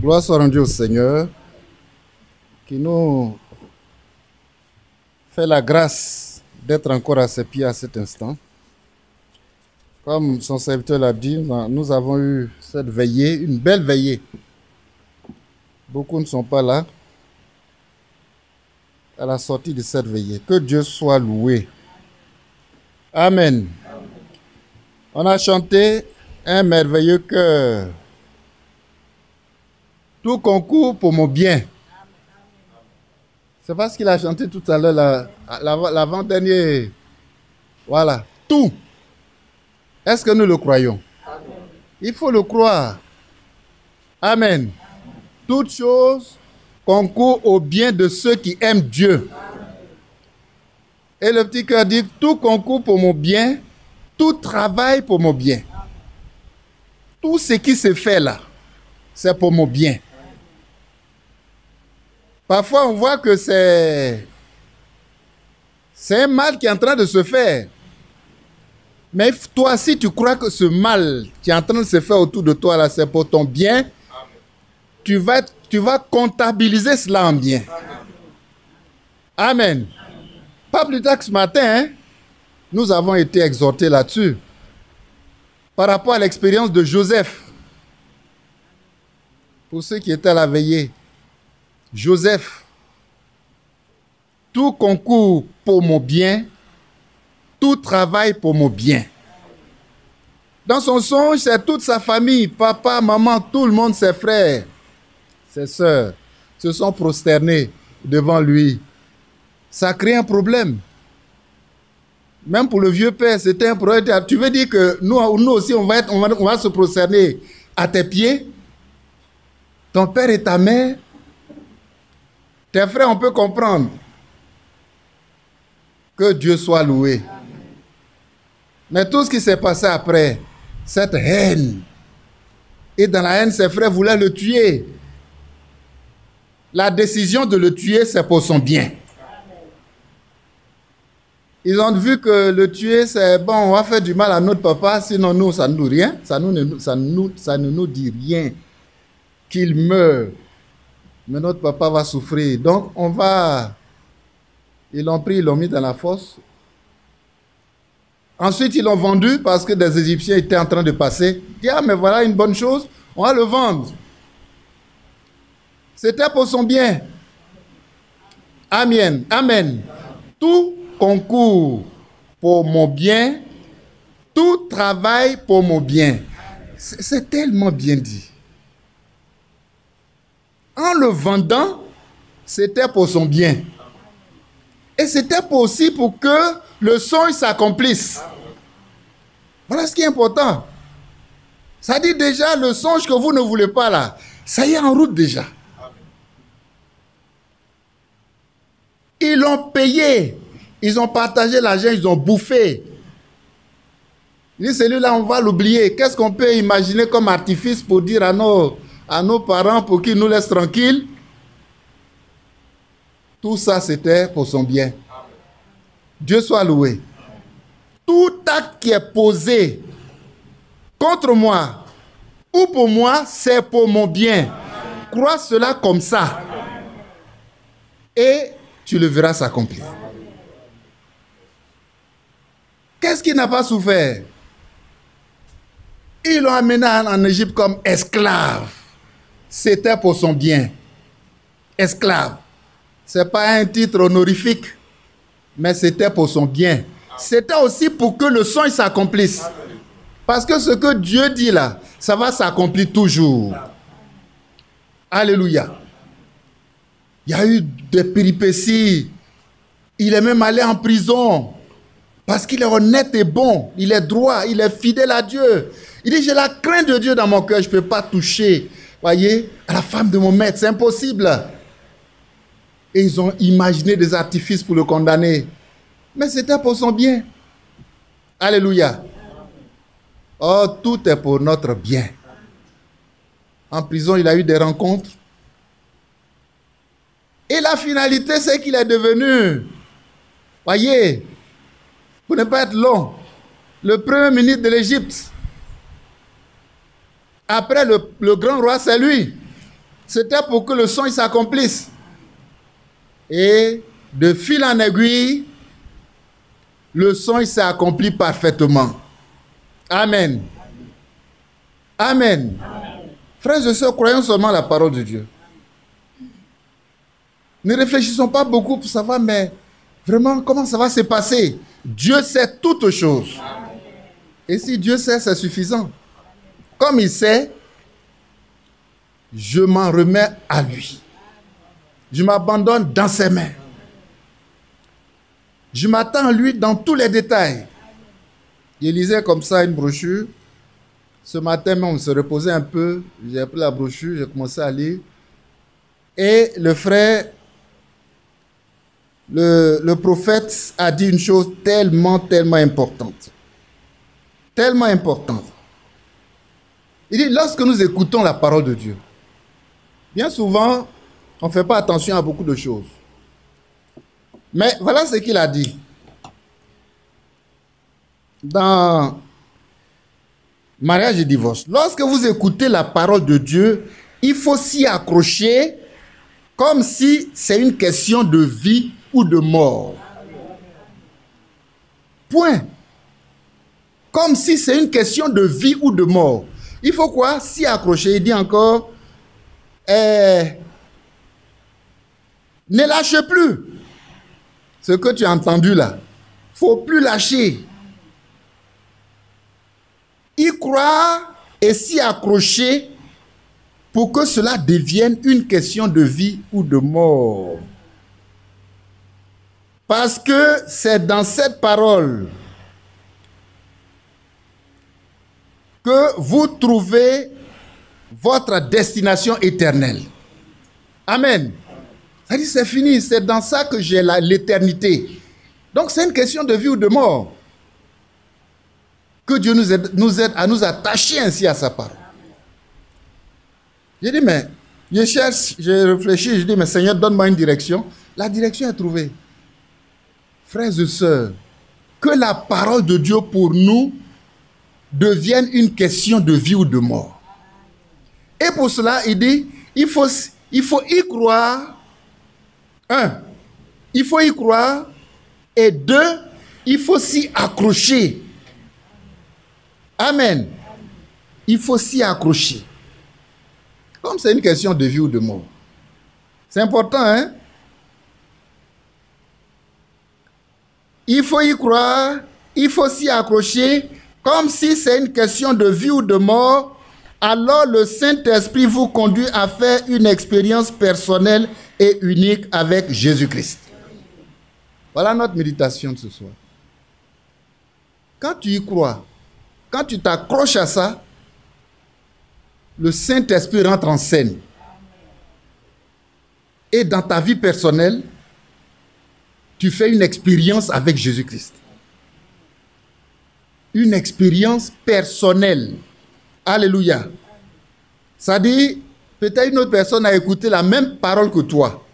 Gloire soit rendue au Seigneur qui nous fait la grâce d'être encore à ses pieds à cet instant. Comme son serviteur l'a dit, nous avons eu cette veillée, une belle veillée. Beaucoup ne sont pas là à la sortie de cette veillée. Que Dieu soit loué. Amen. On a chanté un merveilleux cœur. Tout concourt pour mon bien. C'est pas ce qu'il a chanté tout à l'heure, l'avant-dernier. Voilà, tout. Est-ce que nous le croyons? Il faut le croire. Amen. Toutes choses concourent au bien de ceux qui aiment Dieu. Et le petit cœur dit, tout concourt pour mon bien, tout travaille pour mon bien. Tout ce qui se fait là, c'est pour mon bien. Parfois, on voit que c'est un mal qui est en train de se faire. Mais toi, si tu crois que ce mal qui est en train de se faire autour de toi, là, c'est pour ton bien, tu vas comptabiliser cela en bien. Amen. Pas plus tard que ce matin, nous avons été exhortés là-dessus. Par rapport à l'expérience de Joseph. Pour ceux qui étaient à la veillée. Joseph, tout concourt pour mon bien, tout travaille pour mon bien. Dans son songe, c'est toute sa famille, papa, maman, tout le monde, ses frères, ses sœurs, se sont prosternés devant lui. Ça crée un problème. Même pour le vieux père, c'était un problème. Tu veux dire que nous aussi, on va se prosterner à tes pieds? Ton père et ta mère? Tes frères, on peut comprendre. Que Dieu soit loué. Mais tout ce qui s'est passé après, cette haine. Et dans la haine, ses frères voulaient le tuer. La décision de le tuer, c'est pour son bien. Ils ont vu que le tuer, c'est bon, on va faire du mal à notre papa, sinon nous, ça ne nous dit rien. Ça ne nous dit rien. Qu'il meure. Mais notre papa va souffrir. Donc, ils l'ont pris, ils l'ont mis dans la fosse. Ensuite, ils l'ont vendu parce que des Égyptiens étaient en train de passer. Ils disent, ah, mais voilà une bonne chose, on va le vendre. C'était pour son bien. Amen. Amen. Tout concourt pour mon bien, tout travaille pour mon bien. C'est tellement bien dit. En le vendant, c'était pour son bien. Et c'était aussi pour que le songe s'accomplisse. Voilà ce qui est important. Ça dit déjà, le songe que vous ne voulez pas là, ça y est en route déjà. Ils l'ont payé. Ils ont partagé l'argent, ils ont bouffé. Il dit, celui-là, on va l'oublier. Qu'est-ce qu'on peut imaginer comme artifice pour dire à nos parents pour qu'ils nous laissent tranquilles? Tout ça, c'était pour son bien. Dieu soit loué. Tout acte qui est posé contre moi ou pour moi, c'est pour mon bien. Crois cela comme ça. Et tu le verras s'accomplir. Qu'est-ce qu'il n'a pas souffert? Ils l'ont amené en Égypte comme esclave. C'était pour son bien. Esclave. Ce n'est pas un titre honorifique, mais c'était pour son bien. C'était aussi pour que le songe s'accomplisse. Parce que ce que Dieu dit là, ça va s'accomplir toujours. Alléluia. Il y a eu des péripéties. Il est même allé en prison. Parce qu'il est honnête et bon. Il est droit. Il est fidèle à Dieu. Il dit, j'ai la crainte de Dieu dans mon cœur. Je ne peux pas toucher, voyez, à la femme de mon maître. C'est impossible. Et ils ont imaginé des artifices pour le condamner. Mais c'était pour son bien. Alléluia. Oh, tout est pour notre bien. En prison, il a eu des rencontres. Et la finalité, c'est qu'il est devenu, voyez, pour ne pas être long, le premier ministre de l'Égypte. Après le grand roi, c'est lui. C'était pour que le son il s'accomplisse. Et de fil en aiguille, le son il s'est accompli parfaitement. Amen. Amen. Frères et sœurs, croyons seulement la parole de Dieu. Ne réfléchissons pas beaucoup pour savoir, mais vraiment, comment ça va se passer? Dieu sait toutes choses. Et si Dieu sait, c'est suffisant. Comme il sait, je m'en remets à lui. Je m'abandonne dans ses mains. Je m'attends à lui dans tous les détails. Je lisais comme ça une brochure. Ce matin même, on se reposait un peu. J'ai pris la brochure, j'ai commencé à lire. Et le frère, le prophète a dit une chose tellement importante. Tellement importante. Il dit, lorsque nous écoutons la parole de Dieu, bien souvent, on ne fait pas attention à beaucoup de choses. Mais voilà ce qu'il a dit. Dans mariage et divorce, lorsque vous écoutez la parole de Dieu, il faut s'y accrocher comme si c'est une question de vie ou de mort. Point. Comme si c'est une question de vie ou de mort. Il faut quoi? S'y accrocher. Il dit encore, ne lâche plus. Ce que tu as entendu là, il ne faut plus lâcher. Y croire et s'y accrocher pour que cela devienne une question de vie ou de mort. Parce que c'est dans cette parole que vous trouvez votre destination éternelle. Amen. Ça dit, c'est fini, c'est dans ça que j'ai l'éternité. Donc c'est une question de vie ou de mort. Que Dieu nous aide à nous attacher ainsi à sa parole. J'ai dit, mais je cherche, je réfléchis, je dis, mais Seigneur, donne-moi une direction. La direction est trouvée. Frères et sœurs, que la parole de Dieu pour nous devienne une question de vie ou de mort. Et pour cela, il dit, il faut y croire. Un, il faut y croire. Et deux, il faut s'y accrocher. Amen. Il faut s'y accrocher. Comme c'est une question de vie ou de mort. C'est important, hein? Il faut y croire, il faut s'y accrocher, comme si c'est une question de vie ou de mort. Alors le Saint-Esprit vous conduit à faire une expérience personnelle et unique avec Jésus-Christ. Voilà notre méditation de ce soir. Quand tu y crois, quand tu t'accroches à ça, le Saint-Esprit rentre en scène. Et dans ta vie personnelle, tu fais une expérience avec Jésus-Christ. Une expérience personnelle. Alléluia. Ça dit, peut-être une autre personne a écouté la même parole que toi.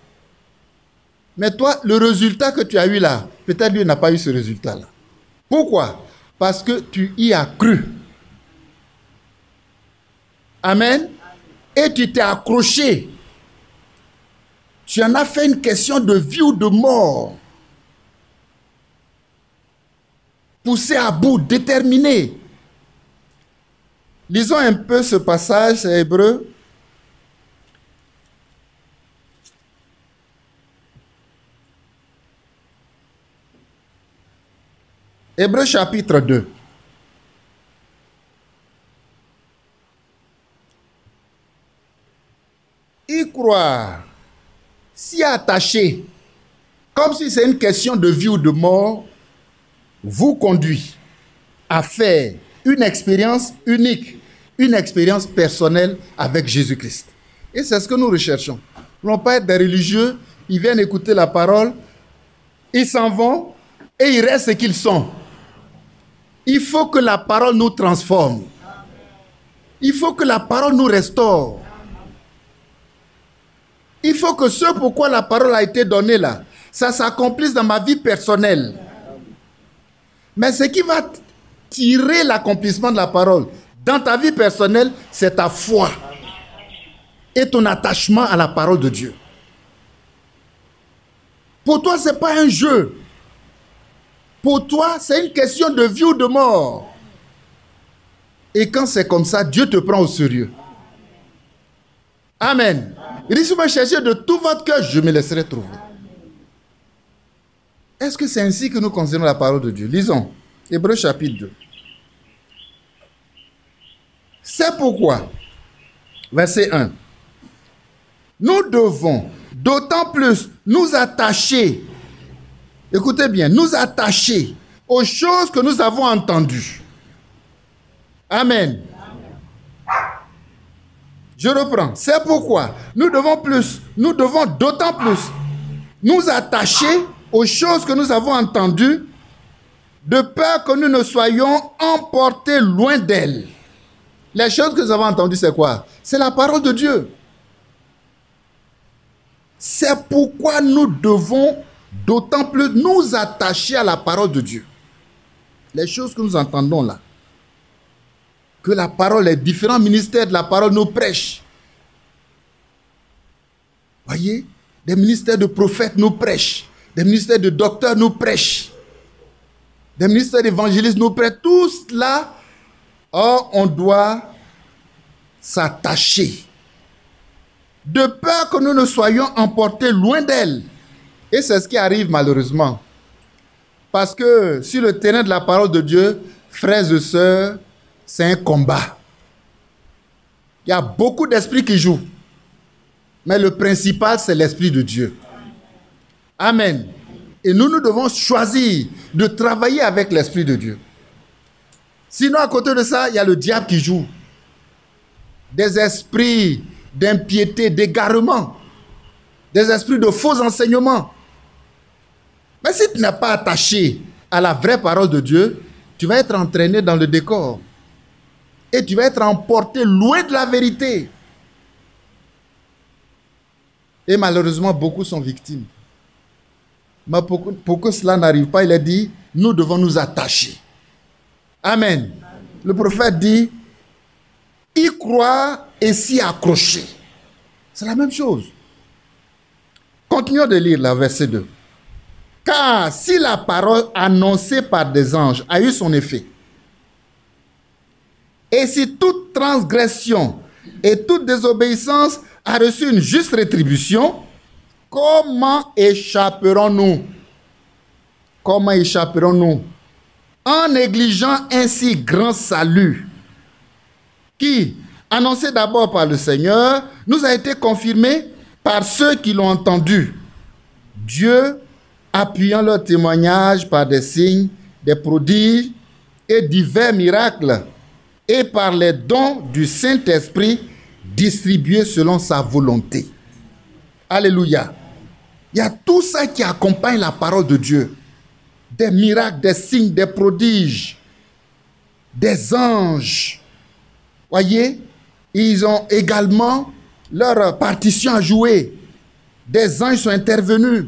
Mais toi, le résultat que tu as eu là, peut-être lui n'a pas eu ce résultat-là. Pourquoi? Parce que tu y as cru. Amen. Et tu t'es accroché. Tu en as fait une question de vie ou de mort. Poussé à bout, déterminé. Lisons un peu ce passage, c'est Hébreu. Hébreu chapitre 2. Y croire, s'y attacher, comme si c'est une question de vie ou de mort, vous conduit à faire une expérience unique, une expérience personnelle avec Jésus-Christ. Et c'est ce que nous recherchons. Nous ne voulons pas être des religieux, ils viennent écouter la parole, ils s'en vont et ils restent ce qu'ils sont. Il faut que la parole nous transforme. Il faut que la parole nous restaure. Il faut que ce pourquoi la parole a été donnée là, ça s'accomplisse dans ma vie personnelle. Mais ce qui va tirer l'accomplissement de la parole dans ta vie personnelle, c'est ta foi. et ton attachement à la parole de Dieu. Pour toi, ce n'est pas un jeu. Pour toi, c'est une question de vie ou de mort. Et quand c'est comme ça, Dieu te prend au sérieux. Amen. Il dit, si vous me cherchez de tout votre cœur, je me laisserai trouver. Est-ce que c'est ainsi que nous considérons la parole de Dieu? Lisons Hébreux chapitre 2. C'est pourquoi, verset 1, nous devons d'autant plus nous attacher, écoutez bien, nous attacher aux choses que nous avons entendues. Amen. Je reprends. C'est pourquoi nous devons d'autant plus nous attacher aux choses que nous avons entendues, de peur que nous ne soyons emportés loin d'elles. Les choses que nous avons entendues, c'est quoi? C'est la parole de Dieu. C'est pourquoi nous devons d'autant plus nous attacher à la parole de Dieu. Les choses que nous entendons là. Que la parole, les différents ministères de la parole nous prêchent. Voyez, des ministères de prophètes nous prêchent. Des ministères de docteurs nous prêchent. Des ministères d'évangélistes nous prêchent. Tout cela, on doit s'attacher. De peur que nous ne soyons emportés loin d'elle. Et c'est ce qui arrive malheureusement. Parce que sur le terrain de la parole de Dieu, frères et sœurs, c'est un combat. Il y a beaucoup d'esprits qui jouent. Mais le principal, c'est l'Esprit de Dieu. Amen. Et nous devons choisir de travailler avec l'Esprit de Dieu. Sinon, à côté de ça, il y a le diable qui joue. Des esprits d'impiété, d'égarement. Des esprits de faux enseignements. Mais si tu n'es pas attaché à la vraie parole de Dieu, tu vas être entraîné dans le décor. Et tu vas être emporté loin de la vérité. Et malheureusement, beaucoup sont victimes. Mais pour que cela n'arrive pas, il a dit, nous devons nous attacher. Amen. Le prophète dit, y croire et s'y accrocher. C'est la même chose. Continuons de lire la verset 2. Car si la parole annoncée par des anges a eu son effet, et si toute transgression et toute désobéissance a reçu une juste rétribution, comment échapperons-nous? Comment échapperons-nous? En négligeant ainsi grand salut, qui, annoncé d'abord par le Seigneur, nous a été confirmé par ceux qui l'ont entendu. Dieu, appuyant leur témoignage par des signes, des prodiges et divers miracles, et par les dons du Saint-Esprit distribués selon sa volonté. Alléluia. Il y a tout ça qui accompagne la parole de Dieu. Des miracles, des signes, des prodiges, des anges. Voyez, ils ont également leur partition à jouer. Des anges sont intervenus.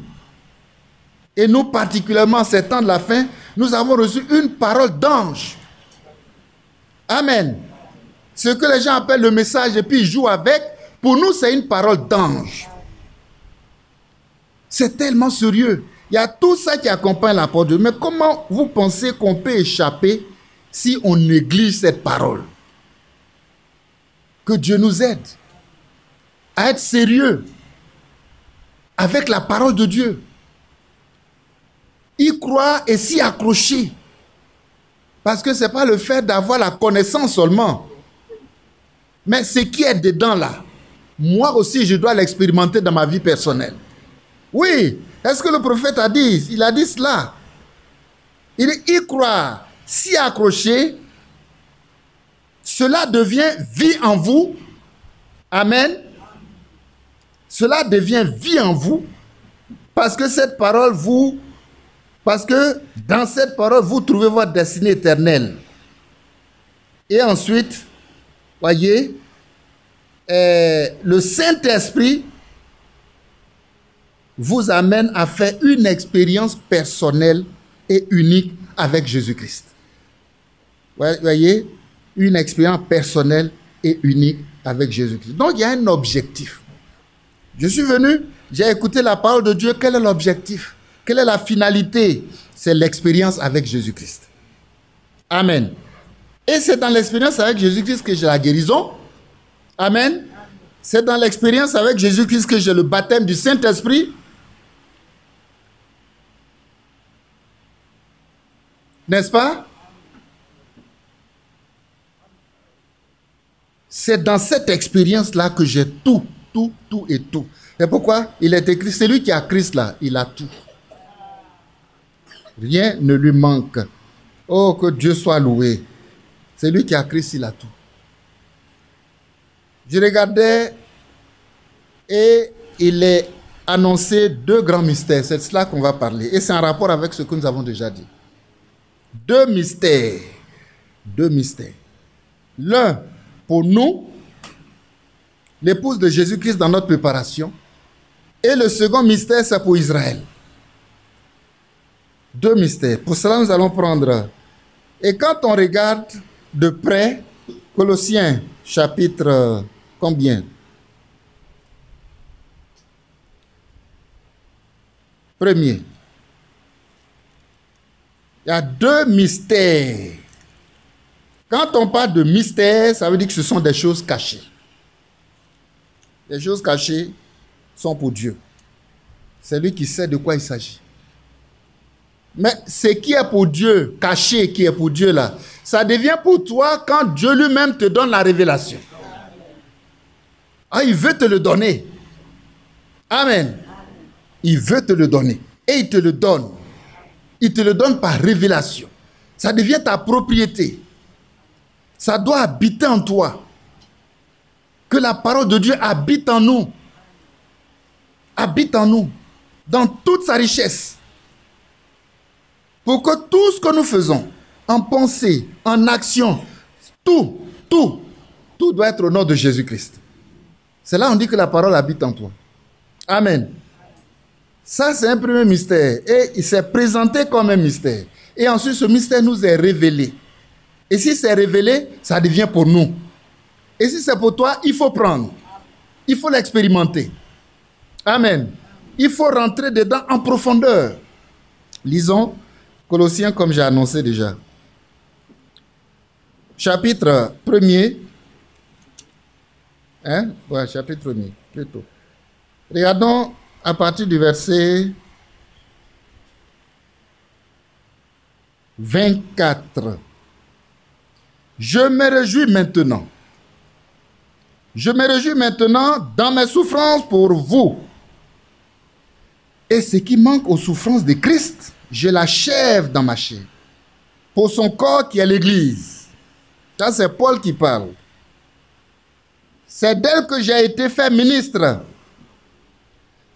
Et nous, particulièrement en ces temps de la fin, nous avons reçu une parole d'ange. Amen. Ce que les gens appellent le message et puis ils jouent avec, pour nous, c'est une parole d'ange. C'est tellement sérieux. Il y a tout ça qui accompagne la parole de Dieu. Mais comment vous pensez qu'on peut échapper si on néglige cette parole? Que Dieu nous aide à être sérieux avec la parole de Dieu. Y croire et s'y accrocher. Parce que ce n'est pas le fait d'avoir la connaissance seulement. Mais ce qui est dedans là, moi aussi je dois l'expérimenter dans ma vie personnelle. Oui, est-ce que le prophète a dit? Il a dit cela. Il dit y croire, s'y accrocher, cela devient vie en vous. Amen. Cela devient vie en vous parce que cette parole parce que dans cette parole, vous trouvez votre destinée éternelle. Et ensuite, voyez, le Saint-Esprit vous amène à faire une expérience personnelle et unique avec Jésus-Christ. Voyez, une expérience personnelle et unique avec Jésus-Christ. Donc, il y a un objectif. Je suis venu, j'ai écouté la parole de Dieu. Quel est l'objectif? Quelle est la finalité? C'est l'expérience avec Jésus-Christ. Amen. Et c'est dans l'expérience avec Jésus-Christ que j'ai la guérison. Amen. C'est dans l'expérience avec Jésus-Christ que j'ai le baptême du Saint-Esprit. N'est-ce pas? C'est dans cette expérience-là que j'ai tout et tout. C'est pourquoi il est écrit, celui qui a Christ là, il a tout. Rien ne lui manque. Oh, que Dieu soit loué. Celui qui a Christ, il a tout. Je regardais et il est annoncé 2 grands mystères. C'est de cela qu'on va parler. Et c'est en rapport avec ce que nous avons déjà dit. 2 mystères. 2 mystères. L'un pour nous, l'épouse de Jésus-Christ dans notre préparation. Et le second mystère, c'est pour Israël. 2 mystères. Pour cela, nous allons prendre. Et quand on regarde de près, Colossiens, chapitre combien? Premier. Il y a 2 mystères. Quand on parle de mystère, ça veut dire que ce sont des choses cachées. Les choses cachées sont pour Dieu. C'est lui qui sait de quoi il s'agit. Mais ce qui est pour Dieu, caché, qui est pour Dieu là, ça devient pour toi quand Dieu lui-même te donne la révélation. Ah, il veut te le donner. Amen. Il veut te le donner. Et il te le donne. Il te le donne par révélation. Ça devient ta propriété. Ça doit habiter en toi. Que la parole de Dieu habite en nous. Habite en nous. Dans toute sa richesse. Pour que tout ce que nous faisons, en pensée, en action, tout doit être au nom de Jésus-Christ. C'est là on dit que la parole habite en toi. Amen. Ça, c'est un premier mystère. Et il s'est présenté comme un mystère. Et ensuite, ce mystère nous est révélé. Et si c'est révélé, ça devient pour nous. Et si c'est pour toi, il faut prendre. Il faut l'expérimenter. Amen. Il faut rentrer dedans en profondeur. Lisons Colossiens comme j'ai annoncé déjà. Chapitre 1er. Chapitre 1er, plutôt. Regardons à partir du verset 24. Je me réjouis maintenant. Je me réjouis maintenant dans mes souffrances pour vous. Et ce qui manque aux souffrances de Christ, je l'achève dans ma chair. Pour son corps qui est l'Église. Ça, c'est Paul qui parle. C'est d'elle que j'ai été fait ministre,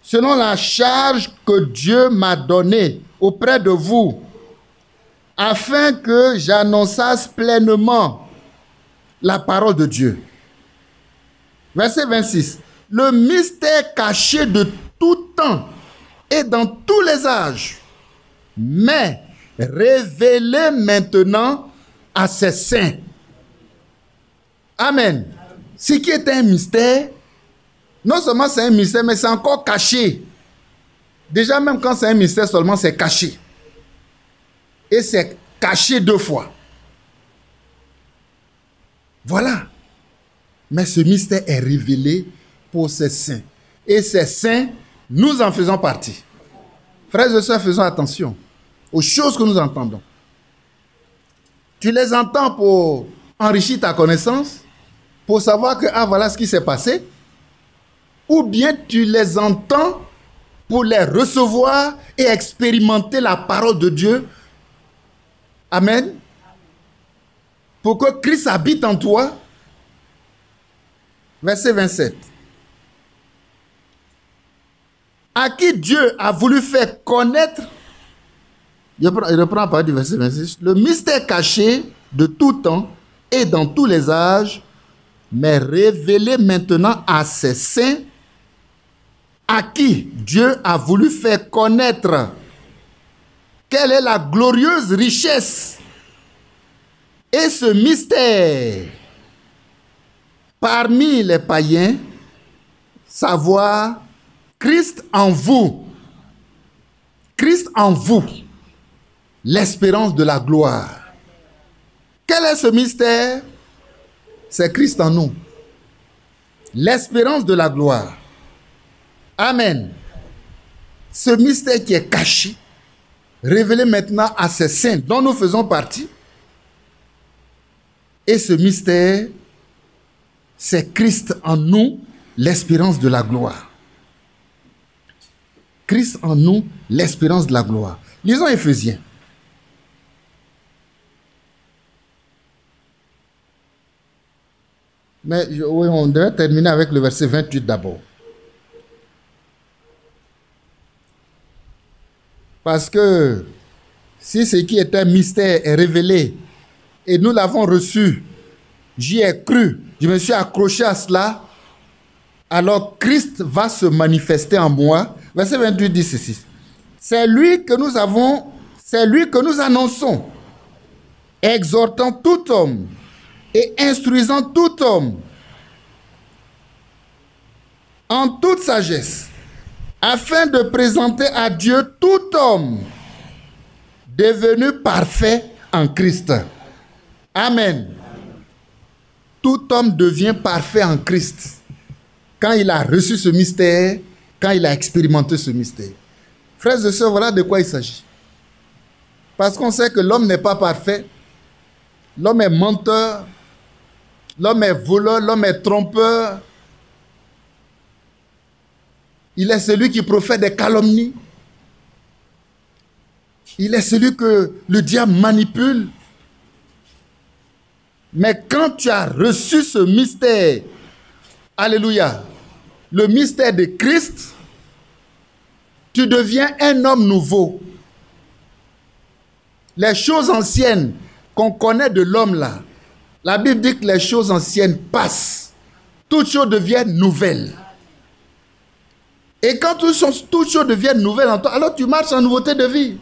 selon la charge que Dieu m'a donnée auprès de vous, afin que j'annonçasse pleinement la parole de Dieu. Verset 26. Le mystère caché de tout temps et dans tous les âges, mais révélé maintenant à ses saints. Amen. Ce qui était un mystère, non seulement c'est un mystère, mais c'est encore caché. Déjà, même quand c'est un mystère seulement, c'est caché. Et c'est caché 2 fois. Voilà. Mais ce mystère est révélé pour ses saints. Et ces saints, nous en faisons partie. Frères et sœurs, faisons attention aux choses que nous entendons. Tu les entends pour enrichir ta connaissance, pour savoir que, voilà ce qui s'est passé, ou bien tu les entends pour les recevoir et expérimenter la parole de Dieu. Amen. Pour que Christ habite en toi. Verset 27. À qui Dieu a voulu faire connaître, je reprends à partir du verset 26, le mystère caché de tout temps et dans tous les âges, mais révélé maintenant à ses saints, à qui Dieu a voulu faire connaître quelle est la glorieuse richesse et ce mystère parmi les païens, savoir Christ en vous. Christ en vous, l'espérance de la gloire. Quel est ce mystère? C'est Christ en nous, l'espérance de la gloire. Amen. Ce mystère qui est caché, révélé maintenant à ces saints dont nous faisons partie. Et ce mystère, c'est Christ en nous, l'espérance de la gloire. Christ en nous, l'espérance de la gloire. Lisons Éphésiens. Mais oui, on devrait terminer avec le verset 28 d'abord. Parce que si ce qui est un mystère est révélé et nous l'avons reçu, j'y ai cru, je me suis accroché à cela, alors Christ va se manifester en moi. Verset 28 dit ceci. C'est lui que nous annonçons, exhortant tout homme et instruisant tout homme en toute sagesse, afin de présenter à Dieu tout homme devenu parfait en Christ. Amen. Tout homme devient parfait en Christ quand il a reçu ce mystère, quand il a expérimenté ce mystère. Frères et sœurs, voilà de quoi il s'agit. Parce qu'on sait que l'homme n'est pas parfait, l'homme est menteur, l'homme est voleur, l'homme est trompeur. Il est celui qui profère des calomnies. Il est celui que le diable manipule. Mais quand tu as reçu ce mystère, alléluia, le mystère de Christ, tu deviens un homme nouveau. Les choses anciennes qu'on connaît de l'homme là, la Bible dit que les choses anciennes passent. Toutes choses deviennent nouvelles. Et quand toutes choses deviennent nouvelles en toi, alors tu marches en nouveauté de vie.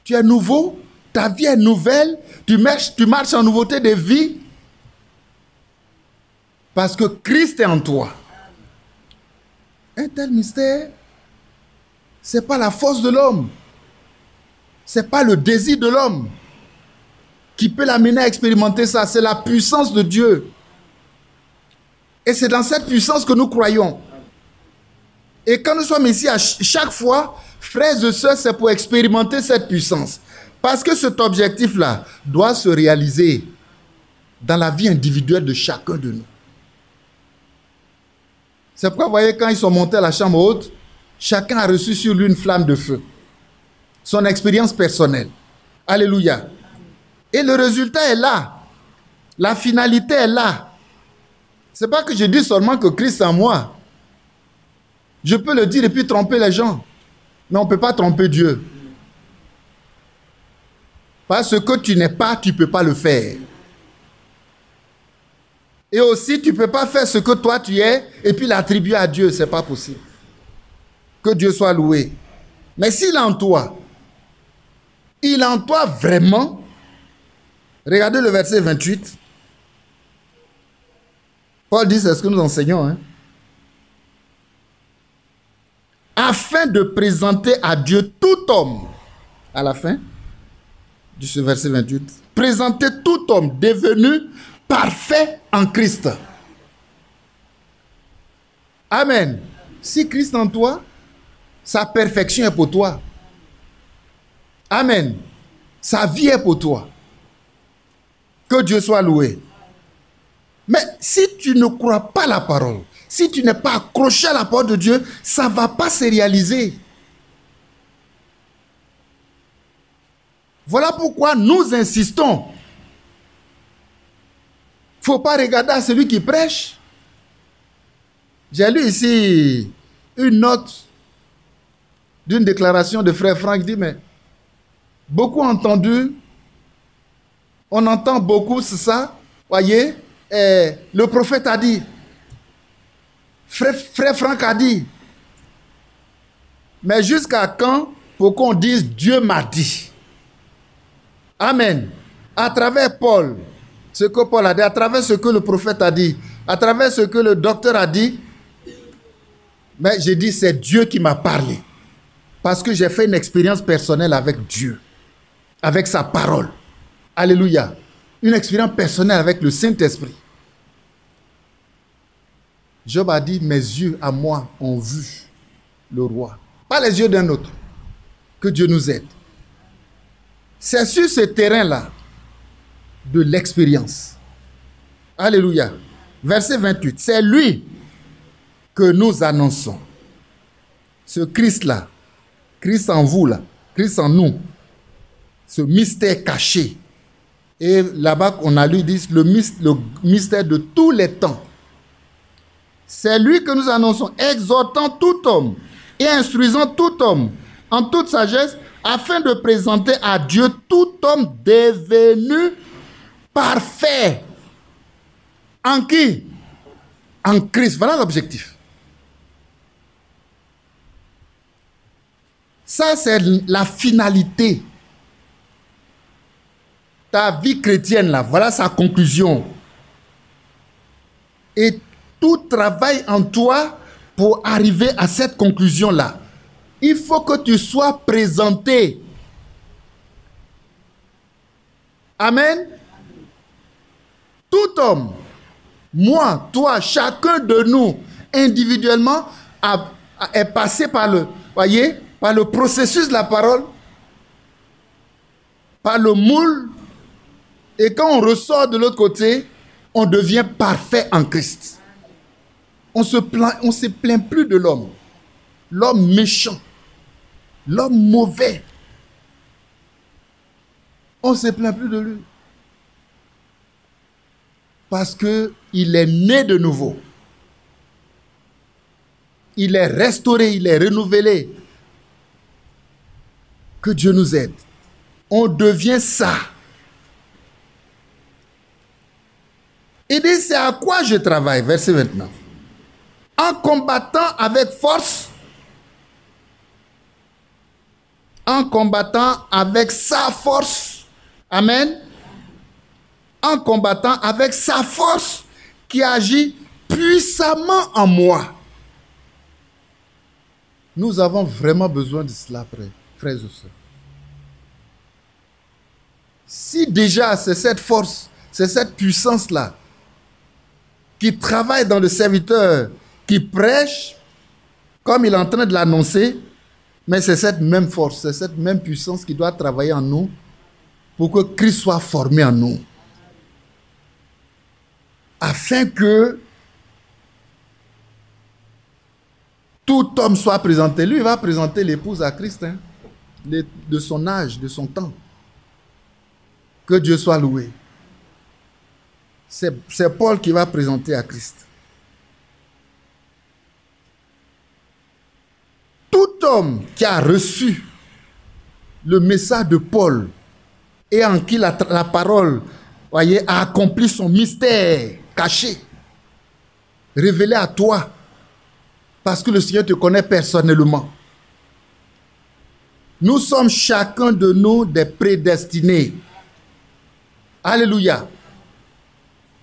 Tu es nouveau, ta vie est nouvelle, tu marches en nouveauté de vie. Parce que Christ est en toi. Un tel mystère, ce n'est pas la force de l'homme. Ce n'est pas le désir de l'homme qui peut l'amener à expérimenter ça. C'est la puissance de Dieu. Et c'est dans cette puissance que nous croyons. Et quand nous sommes ici, à chaque fois, frères et sœurs, c'est pour expérimenter cette puissance. Parce que cet objectif-là doit se réaliser dans la vie individuelle de chacun de nous. C'est pourquoi, vous voyez, quand ils sont montés à la chambre haute, chacun a reçu sur lui une flamme de feu. Son expérience personnelle. Alléluia. Et le résultat est là. La finalité est là. Ce n'est pas que je dis seulement que Christ est en moi. Je peux le dire et puis tromper les gens. Mais on ne peut pas tromper Dieu. Parce que tu n'es pas, tu ne peux pas le faire. Et aussi, tu ne peux pas faire ce que toi tu es et puis l'attribuer à Dieu. Ce n'est pas possible. Que Dieu soit loué. Mais s'il est en toi, il est en toi vraiment. Regardez le verset 28. Paul dit, c'est ce que nous enseignons. Hein? Afin de présenter à Dieu tout homme, à la fin de ce verset 28, présenter tout homme devenu parfait en Christ. Amen. Si Christ en toi, sa perfection est pour toi. Amen. Sa vie est pour toi. Que Dieu soit loué. Mais si tu ne crois pas la parole, si tu n'es pas accroché à la parole de Dieu, ça ne va pas se réaliser. Voilà pourquoi nous insistons. Il ne faut pas regarder à celui qui prêche. J'ai lu ici une note d'une déclaration de frère Franck qui dit, mais beaucoup entendu, on entend beaucoup ça, voyez, le prophète a dit, frère Franck a dit, mais jusqu'à quand pour qu'on dise Dieu m'a dit? Amen. À travers Paul, ce que Paul a dit, à travers ce que le prophète a dit, à travers ce que le docteur a dit, mais j'ai dit, c'est Dieu qui m'a parlé. Parce que j'ai fait une expérience personnelle avec Dieu, avec sa parole. Alléluia. Une expérience personnelle avec le Saint-Esprit. Job a dit, mes yeux à moi ont vu le roi. Pas les yeux d'un autre. Que Dieu nous aide. C'est sur ce terrain-là de l'expérience. Alléluia. Verset 28. C'est lui que nous annonçons. Ce Christ-là, Christ en vous, là, Christ en nous, ce mystère caché. Et là-bas, on a lu, dit, le mystère de tous les temps. C'est lui que nous annonçons, exhortant tout homme et instruisant tout homme en toute sagesse, afin de présenter à Dieu tout homme devenu parfait. En qui? En Christ. Voilà l'objectif. Ça, c'est la finalité. Ta vie chrétienne, là, voilà sa conclusion. Et tout travail en toi pour arriver à cette conclusion-là. Il faut que tu sois présenté. Amen. Tout homme, moi, toi, chacun de nous, individuellement, est passé par par le processus de la parole, par le moule, et quand on ressort de l'autre côté, on devient parfait en Christ. On se plaint plus de l'homme. L'homme méchant. L'homme mauvais. On ne se plaint plus de lui. Parce qu'il est né de nouveau. Il est restauré, il est renouvelé. Que Dieu nous aide. On devient ça. Il dit, c'est à quoi je travaille, verset 29. En combattant avec force, en combattant avec sa force, amen, en combattant avec sa force qui agit puissamment en moi. Nous avons vraiment besoin de cela, frères et sœurs. Si déjà c'est cette force, c'est cette puissance-là qui travaille dans le serviteur, qui prêche, comme il est en train de l'annoncer, mais c'est cette même force, c'est cette même puissance qui doit travailler en nous pour que Christ soit formé en nous. Afin que tout homme soit présenté. Lui, il va présenter l'épouse à Christ, hein, de son âge, de son temps. Que Dieu soit loué. C'est Paul qui va présenter à Christ. Tout homme qui a reçu le message de Paul et en qui la parole, voyez, a accompli son mystère caché, révélé à toi, parce que le Seigneur te connaît personnellement. Nous sommes chacun de nous des prédestinés. Alléluia.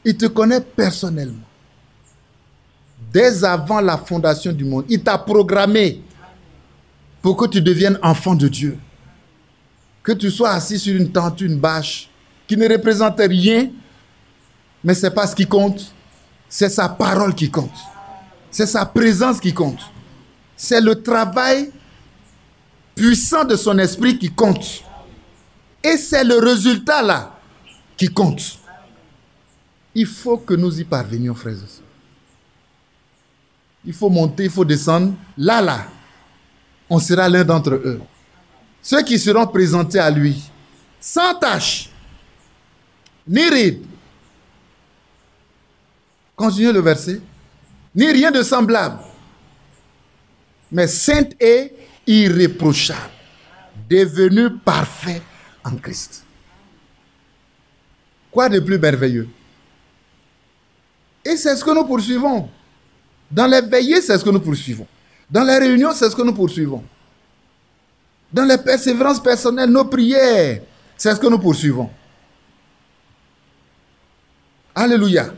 Il te connaît personnellement. Dès avant la fondation du monde, il t'a programmé pour que tu deviennes enfant de Dieu. Que tu sois assis sur une tente, une bâche, qui ne représente rien, mais ce n'est pas ce qui compte. C'est sa parole qui compte. C'est sa présence qui compte. C'est le travail puissant de son esprit qui compte. Et c'est le résultat là qui compte. Il faut que nous y parvenions, frères et sœurs. Il faut monter, il faut descendre. Là, on sera l'un d'entre eux. Ceux qui seront présentés à lui, sans tache, ni ride. Continuez le verset. Ni rien de semblable, mais sainte et irréprochable, devenu parfait en Christ. Quoi de plus merveilleux? Et c'est ce que nous poursuivons. Dans les veillées, c'est ce que nous poursuivons. Dans les réunions, c'est ce que nous poursuivons. Dans les persévérances personnelles, nos prières, c'est ce que nous poursuivons. Alléluia.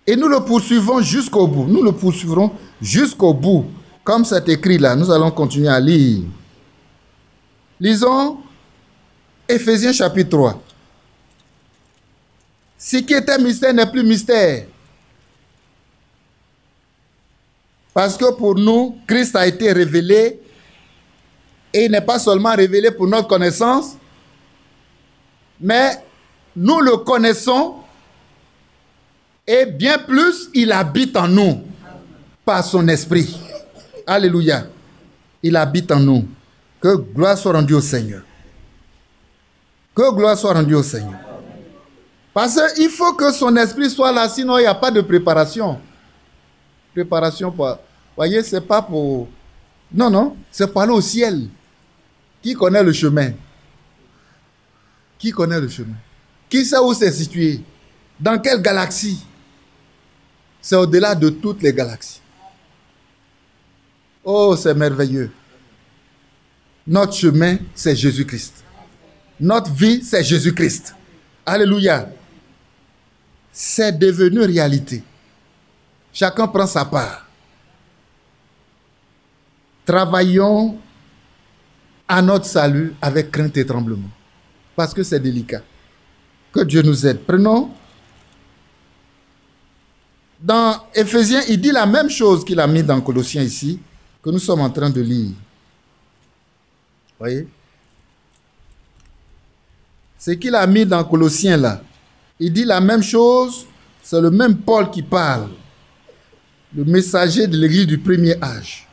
Et nous le poursuivons jusqu'au bout. Nous le poursuivrons jusqu'au bout. Comme c'est écrit là, nous allons continuer à lire. Lisons Éphésiens chapitre 3. Ce qui était mystère n'est plus mystère. Parce que pour nous, Christ a été révélé. Et il n'est pas seulement révélé pour notre connaissance, mais nous le connaissons. Et bien plus, il habite en nous par son esprit. Alléluia. Il habite en nous. Que gloire soit rendue au Seigneur. Que gloire soit rendue au Seigneur. Parce qu'il faut que son esprit soit là, sinon il n'y a pas de préparation. Préparation, vous voyez, c'est pas pour... Non, non, c'est pour aller au ciel. Qui connaît le chemin? Qui connaît le chemin? Qui sait où c'est situé? Dans quelle galaxie? C'est au-delà de toutes les galaxies. Oh, c'est merveilleux. Notre chemin, c'est Jésus-Christ. Notre vie, c'est Jésus-Christ. Alléluia. C'est devenu réalité. Chacun prend sa part. Travaillons à notre salut avec crainte et tremblement. Parce que c'est délicat. Que Dieu nous aide. Prenons. Dans Éphésiens, il dit la même chose qu'il a mis dans Colossiens ici, que nous sommes en train de lire. Voyez? Ce qu'il a mis dans Colossiens là, il dit la même chose, c'est le même Paul qui parle, le messager de l'église du premier âge.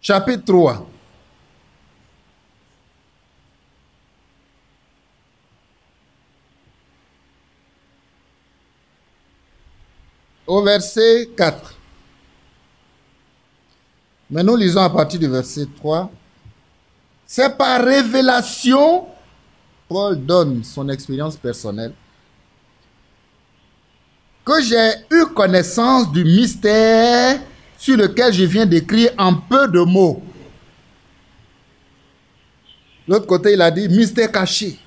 Chapitre 3. Au verset 4. Mais nous lisons à partir du verset 3. C'est par révélation, Paul donne son expérience personnelle, que j'ai eu connaissance du mystère sur lequel je viens d'écrire en peu de mots. L'autre côté, il a dit mystère caché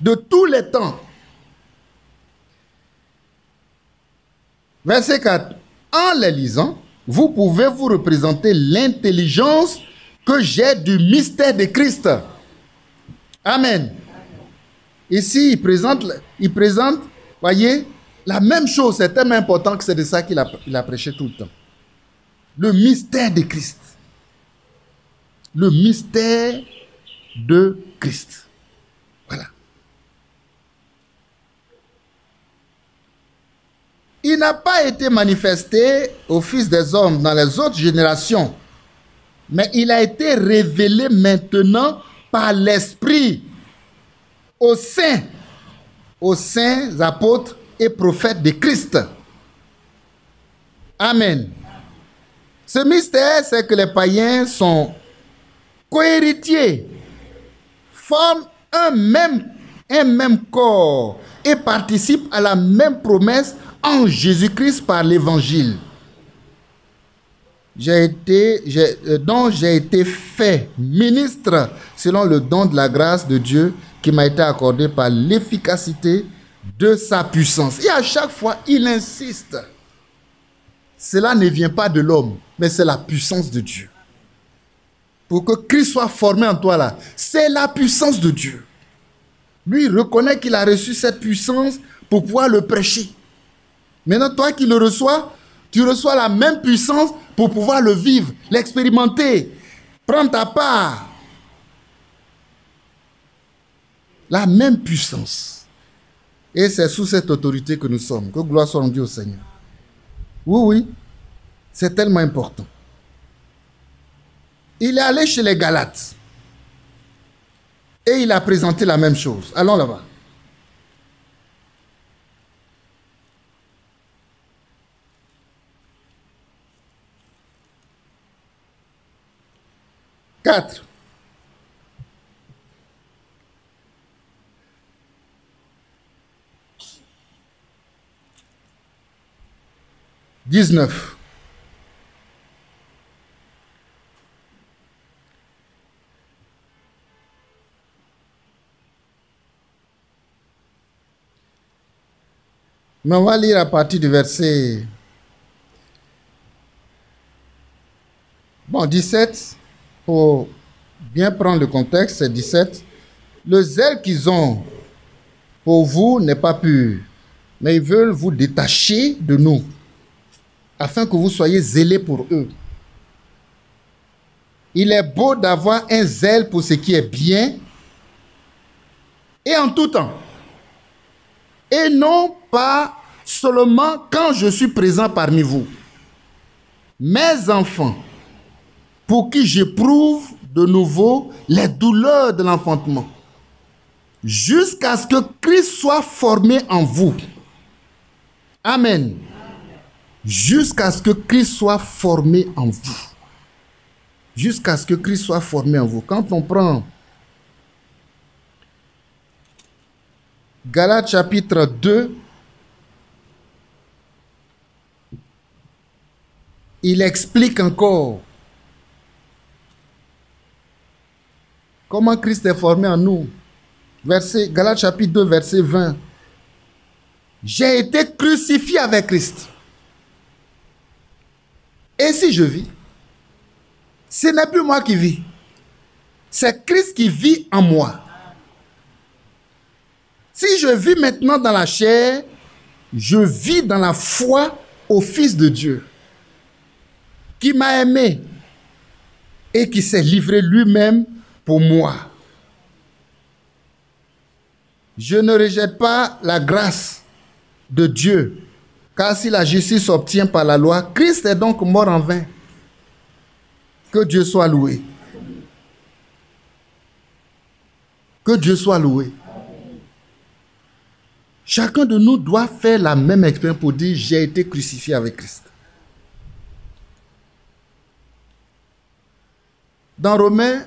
de tous les temps. Verset 4. En les lisant, vous pouvez vous représenter l'intelligence que j'ai du mystère de Christ. Amen. Ici, il présente, voyez, la même chose. C'est tellement important que c'est de ça qu'il a prêché tout le temps. Le mystère de Christ. Le mystère de Christ. Voilà. Il n'a pas été manifesté au Fils des hommes dans les autres générations, mais il a été révélé maintenant par l'Esprit aux saints apôtres et prophètes de Christ. Amen. Ce mystère, c'est que les païens sont cohéritiers, forment un même corps et participent à la même promesse en Jésus-Christ par l'évangile, dont j'ai été fait ministre selon le don de la grâce de Dieu qui m'a été accordé par l'efficacité de sa puissance. Et à chaque fois, il insiste. Cela ne vient pas de l'homme, mais c'est la puissance de Dieu. Pour que Christ soit formé en toi là, c'est la puissance de Dieu. Lui, il reconnaît qu'il a reçu cette puissance pour pouvoir le prêcher. Maintenant, toi qui le reçois, tu reçois la même puissance pour pouvoir le vivre, l'expérimenter, prendre ta part. La même puissance. Et c'est sous cette autorité que nous sommes. Que gloire soit rendue au Seigneur. Oui, oui, c'est tellement important. Il est allé chez les Galates. Et il a présenté la même chose. Allons là-bas. Quatre. Mais on va lire à partir du verset 17, pour bien prendre le contexte, c'est 17. Le zèle qu'ils ont pour vous n'est pas pur, mais ils veulent vous détacher de nous, afin que vous soyez zélés pour eux. Il est beau d'avoir un zèle pour ce qui est bien, et en tout temps, et non pas seulement quand je suis présent parmi vous. Mes enfants, pour qui j'éprouve de nouveau les douleurs de l'enfantement, jusqu'à ce que Christ soit formé en vous. Amen. Jusqu'à ce que Christ soit formé en vous. Jusqu'à ce que Christ soit formé en vous. Quand on prend Galates chapitre 2, il explique encore comment Christ est formé en nous. Galates chapitre 2, verset 20. J'ai été crucifié avec Christ. Et si je vis, ce n'est plus moi qui vis. C'est Christ qui vit en moi. Si je vis maintenant dans la chair, je vis dans la foi au Fils de Dieu, qui m'a aimé et qui s'est livré lui-même pour moi. Je ne rejette pas la grâce de Dieu, car si la justice s'obtient par la loi, Christ est donc mort en vain. Que Dieu soit loué. Que Dieu soit loué. Chacun de nous doit faire la même expérience pour dire « J'ai été crucifié avec Christ ». Dans Romains,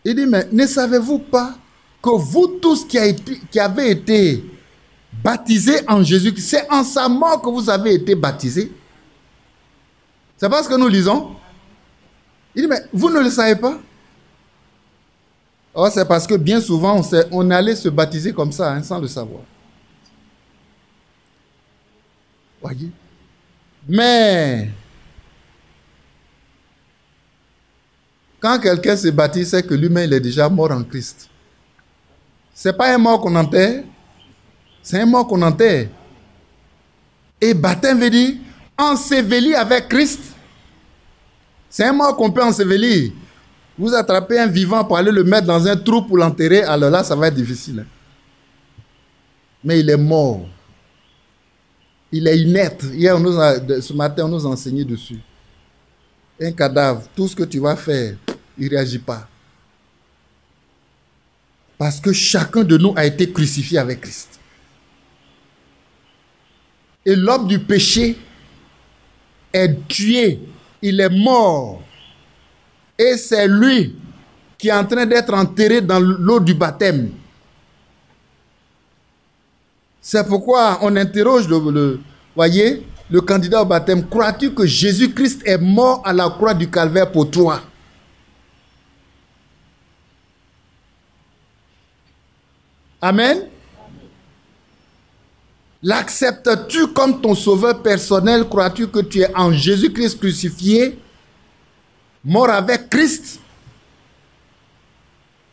il dit « Mais ne savez-vous pas que vous tous qui avez été baptisés en Jésus-Christ, c'est en sa mort que vous avez été baptisés ?» C'est pas ce que nous lisons. Il dit, mais vous ne le savez pas? Oh, c'est parce que bien souvent, on allait se baptiser comme ça, sans le savoir. Voyez? Mais, quand quelqu'un se baptise, c'est que lui-même, il est déjà mort en Christ. Ce n'est pas un mort qu'on enterre, c'est un mort qu'on enterre. Et baptême veut dire enseveli avec Christ. C'est un mort qu'on peut ensevelir. Vous attrapez un vivant pour aller le mettre dans un trou pour l'enterrer, alors là, ça va être difficile. Mais il est mort. Il est inerte. Hier, ce matin, on nous a enseigné dessus. Un cadavre, tout ce que tu vas faire, il ne réagit pas. Parce que chacun de nous a été crucifié avec Christ. Et l'homme du péché est tué, il est mort. Et c'est lui qui est en train d'être enterré dans l'eau du baptême. C'est pourquoi on interroge voyez, le candidat au baptême. Crois-tu que Jésus-Christ est mort à la croix du calvaire pour toi? Amen. L'acceptes-tu comme ton sauveur personnel? Crois-tu que tu es en Jésus-Christ crucifié, mort avec Christ?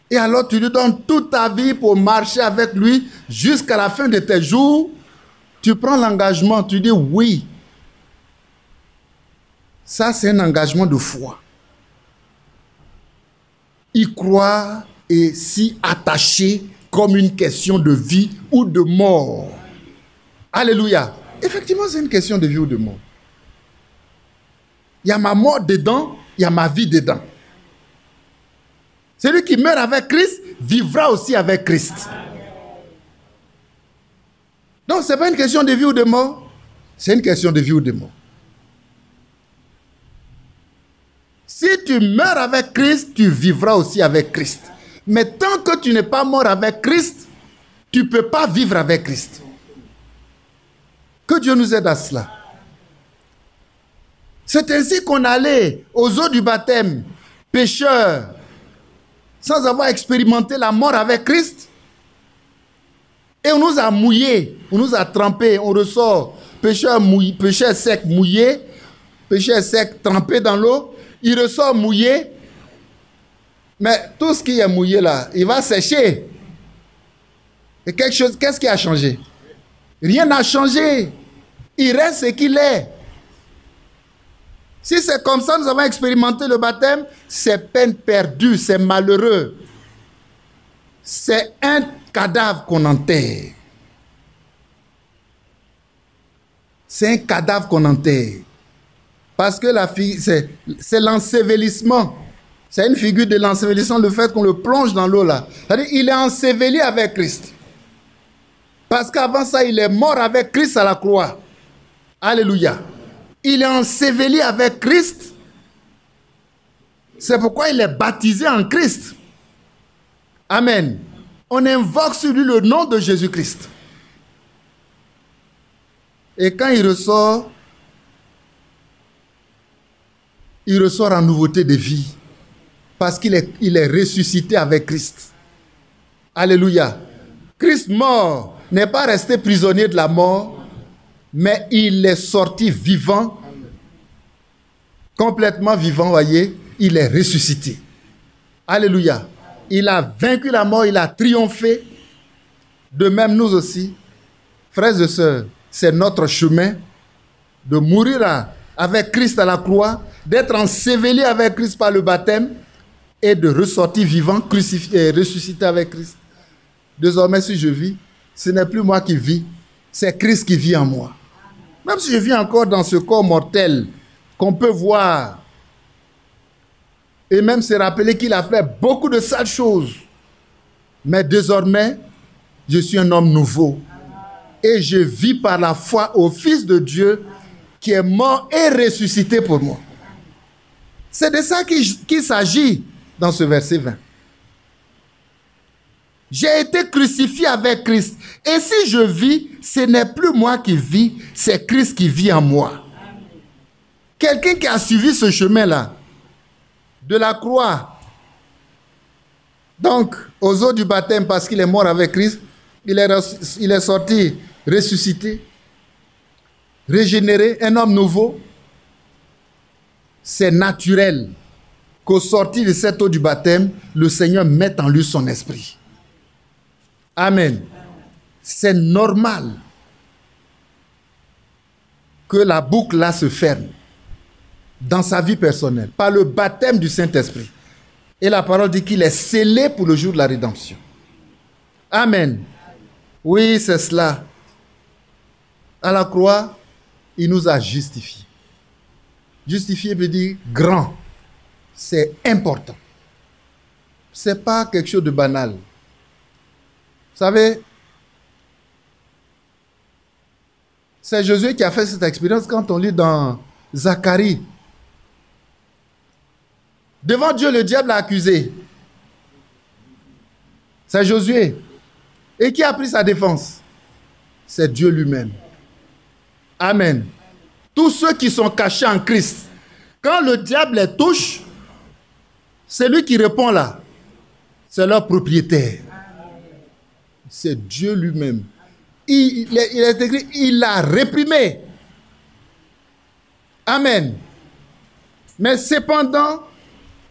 Et alors tu lui donnes toute ta vie pour marcher avec lui jusqu'à la fin de tes jours. Tu prends l'engagement, tu dis oui. Ça, c'est un engagement de foi. Y croire et s'y attacher comme une question de vie ou de mort. Alléluia. Effectivement, c'est une question de vie ou de mort. Il y a ma mort dedans, il y a ma vie dedans. Celui qui meurt avec Christ vivra aussi avec Christ. Donc, ce n'est pas une question de vie ou de mort, c'est une question de vie ou de mort. Si tu meurs avec Christ, tu vivras aussi avec Christ. Mais tant que tu n'es pas mort avec Christ, tu ne peux pas vivre avec Christ. Que Dieu nous aide à cela. C'est ainsi qu'on allait aux eaux du baptême, pécheurs, sans avoir expérimenté la mort avec Christ. Et on nous a mouillés, on nous a trempés, on ressort pécheur sec mouillé, pécheur sec trempé dans l'eau, il ressort mouillé. Mais tout ce qui est mouillé là, il va sécher. Et qu'est-ce qui a changé? Rien n'a changé. Il reste ce qu'il est. Si c'est comme ça, nous avons expérimenté le baptême, c'est peine perdue, c'est malheureux. C'est un cadavre qu'on enterre. C'est un cadavre qu'on enterre. Parce que c'est l'ensevelissement. C'est une figure de l'ensevelissement, le fait qu'on le plonge dans l'eau là. C'est-à-dire il est enseveli avec Christ. Parce qu'avant ça, il est mort avec Christ à la croix. Alléluia. Il est enseveli avec Christ. C'est pourquoi il est baptisé en Christ. Amen. On invoque sur lui le nom de Jésus-Christ. Et quand il ressort en nouveauté de vie. Parce qu'il est ressuscité avec Christ. Alléluia. Christ mort n'est pas resté prisonnier de la mort, mais il est sorti vivant, complètement vivant, voyez, il est ressuscité. Alléluia. Il a vaincu la mort, il a triomphé. De même, nous aussi, frères et sœurs, c'est notre chemin de mourir avec Christ à la croix, d'être enseveli avec Christ par le baptême et de ressortir vivant, crucifié et ressuscité avec Christ. Désormais, si je vis, ce n'est plus moi qui vis, c'est Christ qui vit en moi. Même si je vis encore dans ce corps mortel qu'on peut voir et même se rappeler qu'il a fait beaucoup de sales choses. Mais désormais, je suis un homme nouveau. Et je vis par la foi au Fils de Dieu qui est mort et ressuscité pour moi. C'est de ça qu'il s'agit dans ce verset 20. J'ai été crucifié avec Christ. Et si je vis, ce n'est plus moi qui vis, c'est Christ qui vit en moi. Quelqu'un qui a suivi ce chemin-là, de la croix, donc aux eaux du baptême, parce qu'il est mort avec Christ, il est sorti, ressuscité, régénéré, un homme nouveau. C'est naturel qu'au sortir de cette eau du baptême, le Seigneur mette en lui son esprit. Amen. C'est normal que la boucle là se ferme dans sa vie personnelle par le baptême du Saint-Esprit. Et la parole dit qu'il est scellé pour le jour de la rédemption. Amen. Oui, c'est cela. À la croix, il nous a justifiés. Justifié veut dire grand. C'est important. Ce n'est pas quelque chose de banal. Vous savez, c'est Josué qui a fait cette expérience quand on lit dans Zacharie. Devant Dieu, le diable l'a accusé. C'est Josué. Et qui a pris sa défense? C'est Dieu lui-même. Amen. Tous ceux qui sont cachés en Christ, quand le diable les touche, c'est lui qui répond là. C'est leur propriétaire. C'est Dieu lui-même. Il est écrit, il l'a réprimé. Amen. Mais cependant,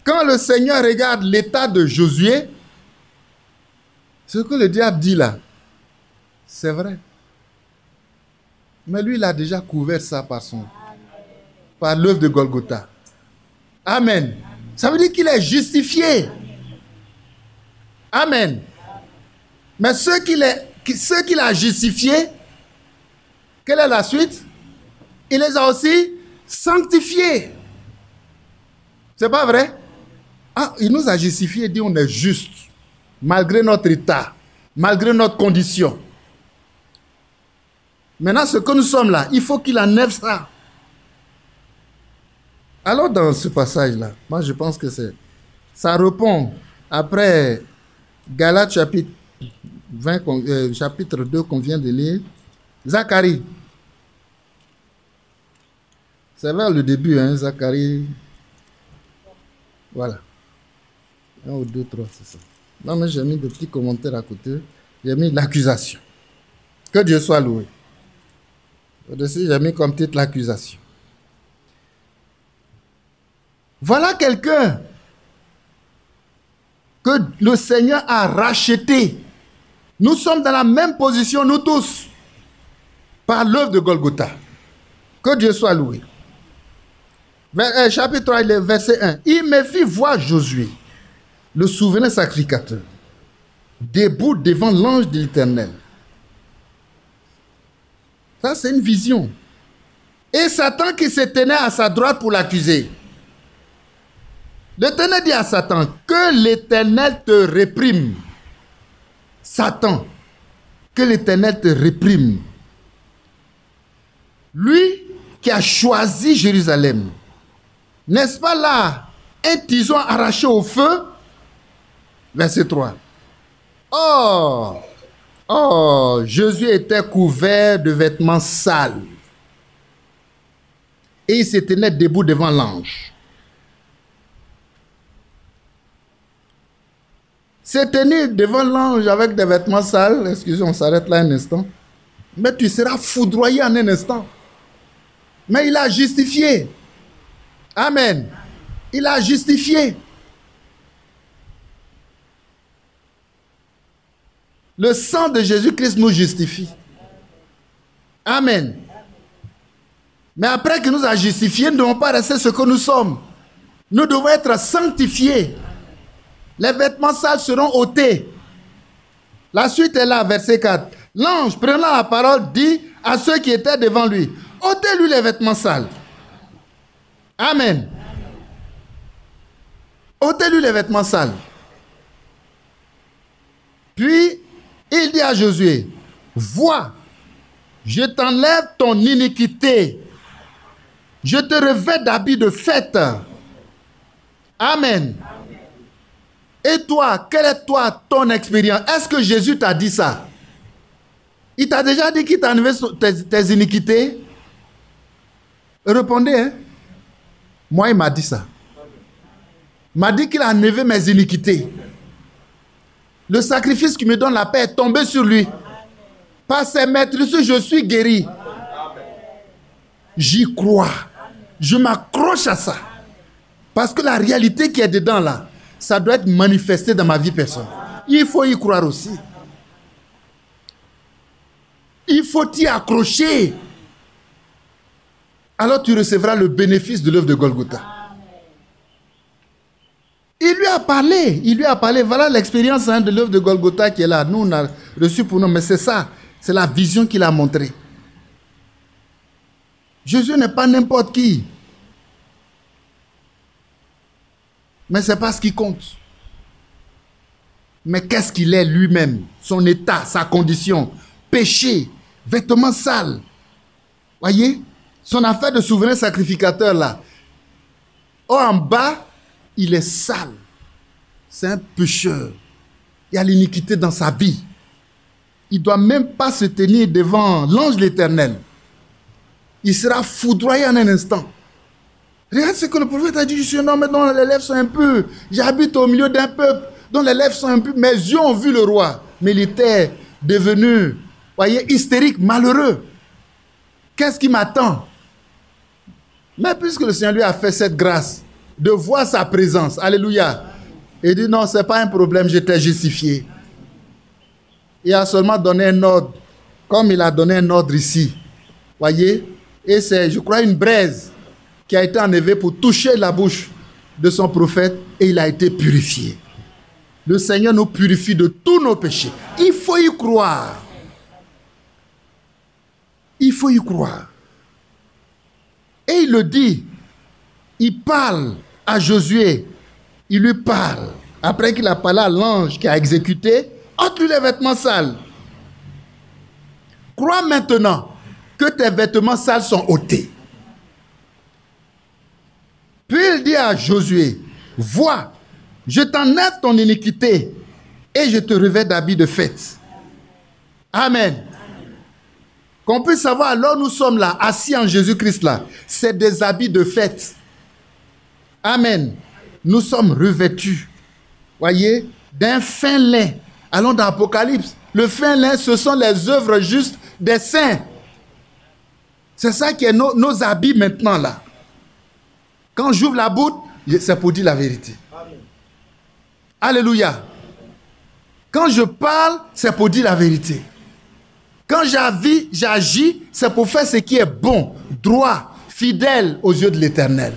quand le Seigneur regarde l'état de Josué, ce que le diable dit là, c'est vrai. Mais lui, il a déjà couvert ça par l'œuvre de Golgotha. Amen. Ça veut dire qu'il est justifié. Amen. Mais ceux qu'il a justifiés, quelle est la suite? Il les a aussi sanctifiés. C'est pas vrai? Ah, il nous a justifiés et dit on est juste, malgré notre état, malgré notre condition. Maintenant, ce que nous sommes là, il faut qu'il enlève ça. Alors, dans ce passage-là, moi je pense que ça répond après Galates chapitre 2 qu'on vient de lire. Zacharie. C'est vers le début, hein, Zacharie. Voilà. 1 ou 2, 3, c'est ça. Non, mais j'ai mis des petits commentaires à côté. J'ai mis l'accusation. Que Dieu soit loué. Au-dessus, j'ai mis comme titre l'accusation. Voilà quelqu'un que le Seigneur a racheté. Nous sommes dans la même position, nous tous, par l'œuvre de Golgotha. Que Dieu soit loué. Chapitre 3, verset 1. Il me fit voir Josué, le souverain sacrificateur, debout devant l'ange de l'Éternel. Ça, c'est une vision. Et Satan qui se tenait à sa droite pour l'accuser. L'Éternel dit à Satan, que l'Éternel te réprime. Satan, que l'Éternel te réprime. Lui qui a choisi Jérusalem. N'est-ce pas là un tison arraché au feu? Verset 3. Oh, Jésus était couvert de vêtements sales. Et il se tenait debout devant l'ange. Se tenir devant l'ange avec des vêtements sales, excusez, on s'arrête là un instant. Mais tu seras foudroyé en un instant. Mais il a justifié. Amen. Il a justifié. Le sang de Jésus-Christ nous justifie. Amen. Mais après qu'il nous a justifiés, nous ne devons pas rester ce que nous sommes. Nous devons être sanctifiés. Les vêtements sales seront ôtés. La suite est là, verset 4. L'ange, prenant la parole, dit à ceux qui étaient devant lui, ôtez-lui les vêtements sales. Amen. Ôtez-lui les vêtements sales. Puis, il dit à Josué, vois, je t'enlève ton iniquité. Je te revêt d'habits de fête. Amen. Et toi, quelle est ton expérience? Est-ce que Jésus t'a dit ça? Il t'a déjà dit qu'il t'a enlevé tes iniquités? Répondez, hein? Moi, il m'a dit ça. Il m'a dit qu'il a enlevé mes iniquités. Le sacrifice qui me donne la paix est tombé sur lui. Par ses maîtrises, je suis guéri. J'y crois. Je m'accroche à ça. Parce que la réalité qui est dedans là, ça doit être manifesté dans ma vie personnelle. Il faut y croire aussi. Il faut y accrocher. Alors tu recevras le bénéfice de l'œuvre de Golgotha. Il lui a parlé. Voilà l'expérience de l'œuvre de Golgotha qui est là. Nous, on a reçu pour nous, mais c'est ça. C'est la vision qu'il a montrée. Jésus n'est pas n'importe qui. Mais ce n'est pas ce qui compte. Mais qu'est-ce qu'il est lui-même? Son état, sa condition. Péché, vêtements sales. Voyez? Son affaire de souverain sacrificateur là. Oh, en bas, il est sale. C'est un pécheur. Il y a l'iniquité dans sa vie. Il ne doit même pas se tenir devant l'ange de l'Éternel. Il sera foudroyé en un instant. Regarde ce que le prophète a dit. Je suis un homme dont les lèvres sont impures. J'habite au milieu d'un peuple dont les lèvres sont impures. Mes yeux ont vu le roi. Mais il était devenu, voyez, hystérique, malheureux. Qu'est-ce qui m'attend? Mais puisque le Seigneur lui a fait cette grâce de voir sa présence, alléluia, il dit non, ce n'est pas un problème, je t'ai justifié. Il a seulement donné un ordre, comme il a donné un ordre ici. Voyez? Et c'est, je crois, une braise qui a été enlevée pour toucher la bouche de son prophète et il a été purifié. Le Seigneur nous purifie de tous nos péchés. Il faut y croire. Il faut y croire. Et il le dit. Il parle à Josué. Il lui parle. Après qu'il a parlé à l'ange qui a exécuté, ôte-lui les vêtements sales. Crois maintenant que tes vêtements sales sont ôtés. Puis il dit à Josué, vois, je t'enlève ton iniquité et je te revêt d'habits de fête. Amen. Qu'on puisse savoir, alors nous sommes là, assis en Jésus-Christ là, c'est des habits de fête. Amen. Nous sommes revêtus, voyez, d'un fin lin. Allons dans l'Apocalypse. Le fin lin, ce sont les œuvres justes des saints. C'est ça qui est nos habits maintenant là. Quand j'ouvre la bouche, c'est pour dire la vérité. Amen. Alléluia. Quand je parle, c'est pour dire la vérité. Quand j'agis, c'est pour faire ce qui est bon, droit, fidèle aux yeux de l'Éternel.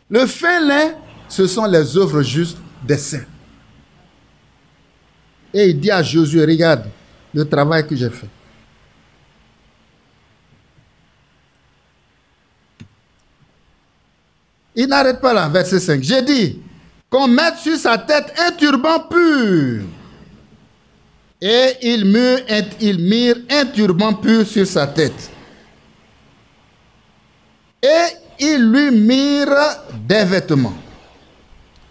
Le fin lin, ce sont les œuvres justes des saints. Et il dit à Josué, regarde le travail que j'ai fait. Il n'arrête pas là, verset 5. J'ai dit qu'on mette sur sa tête un turban pur. Et ils mirent un turban pur sur sa tête. Et ils lui mirent des vêtements.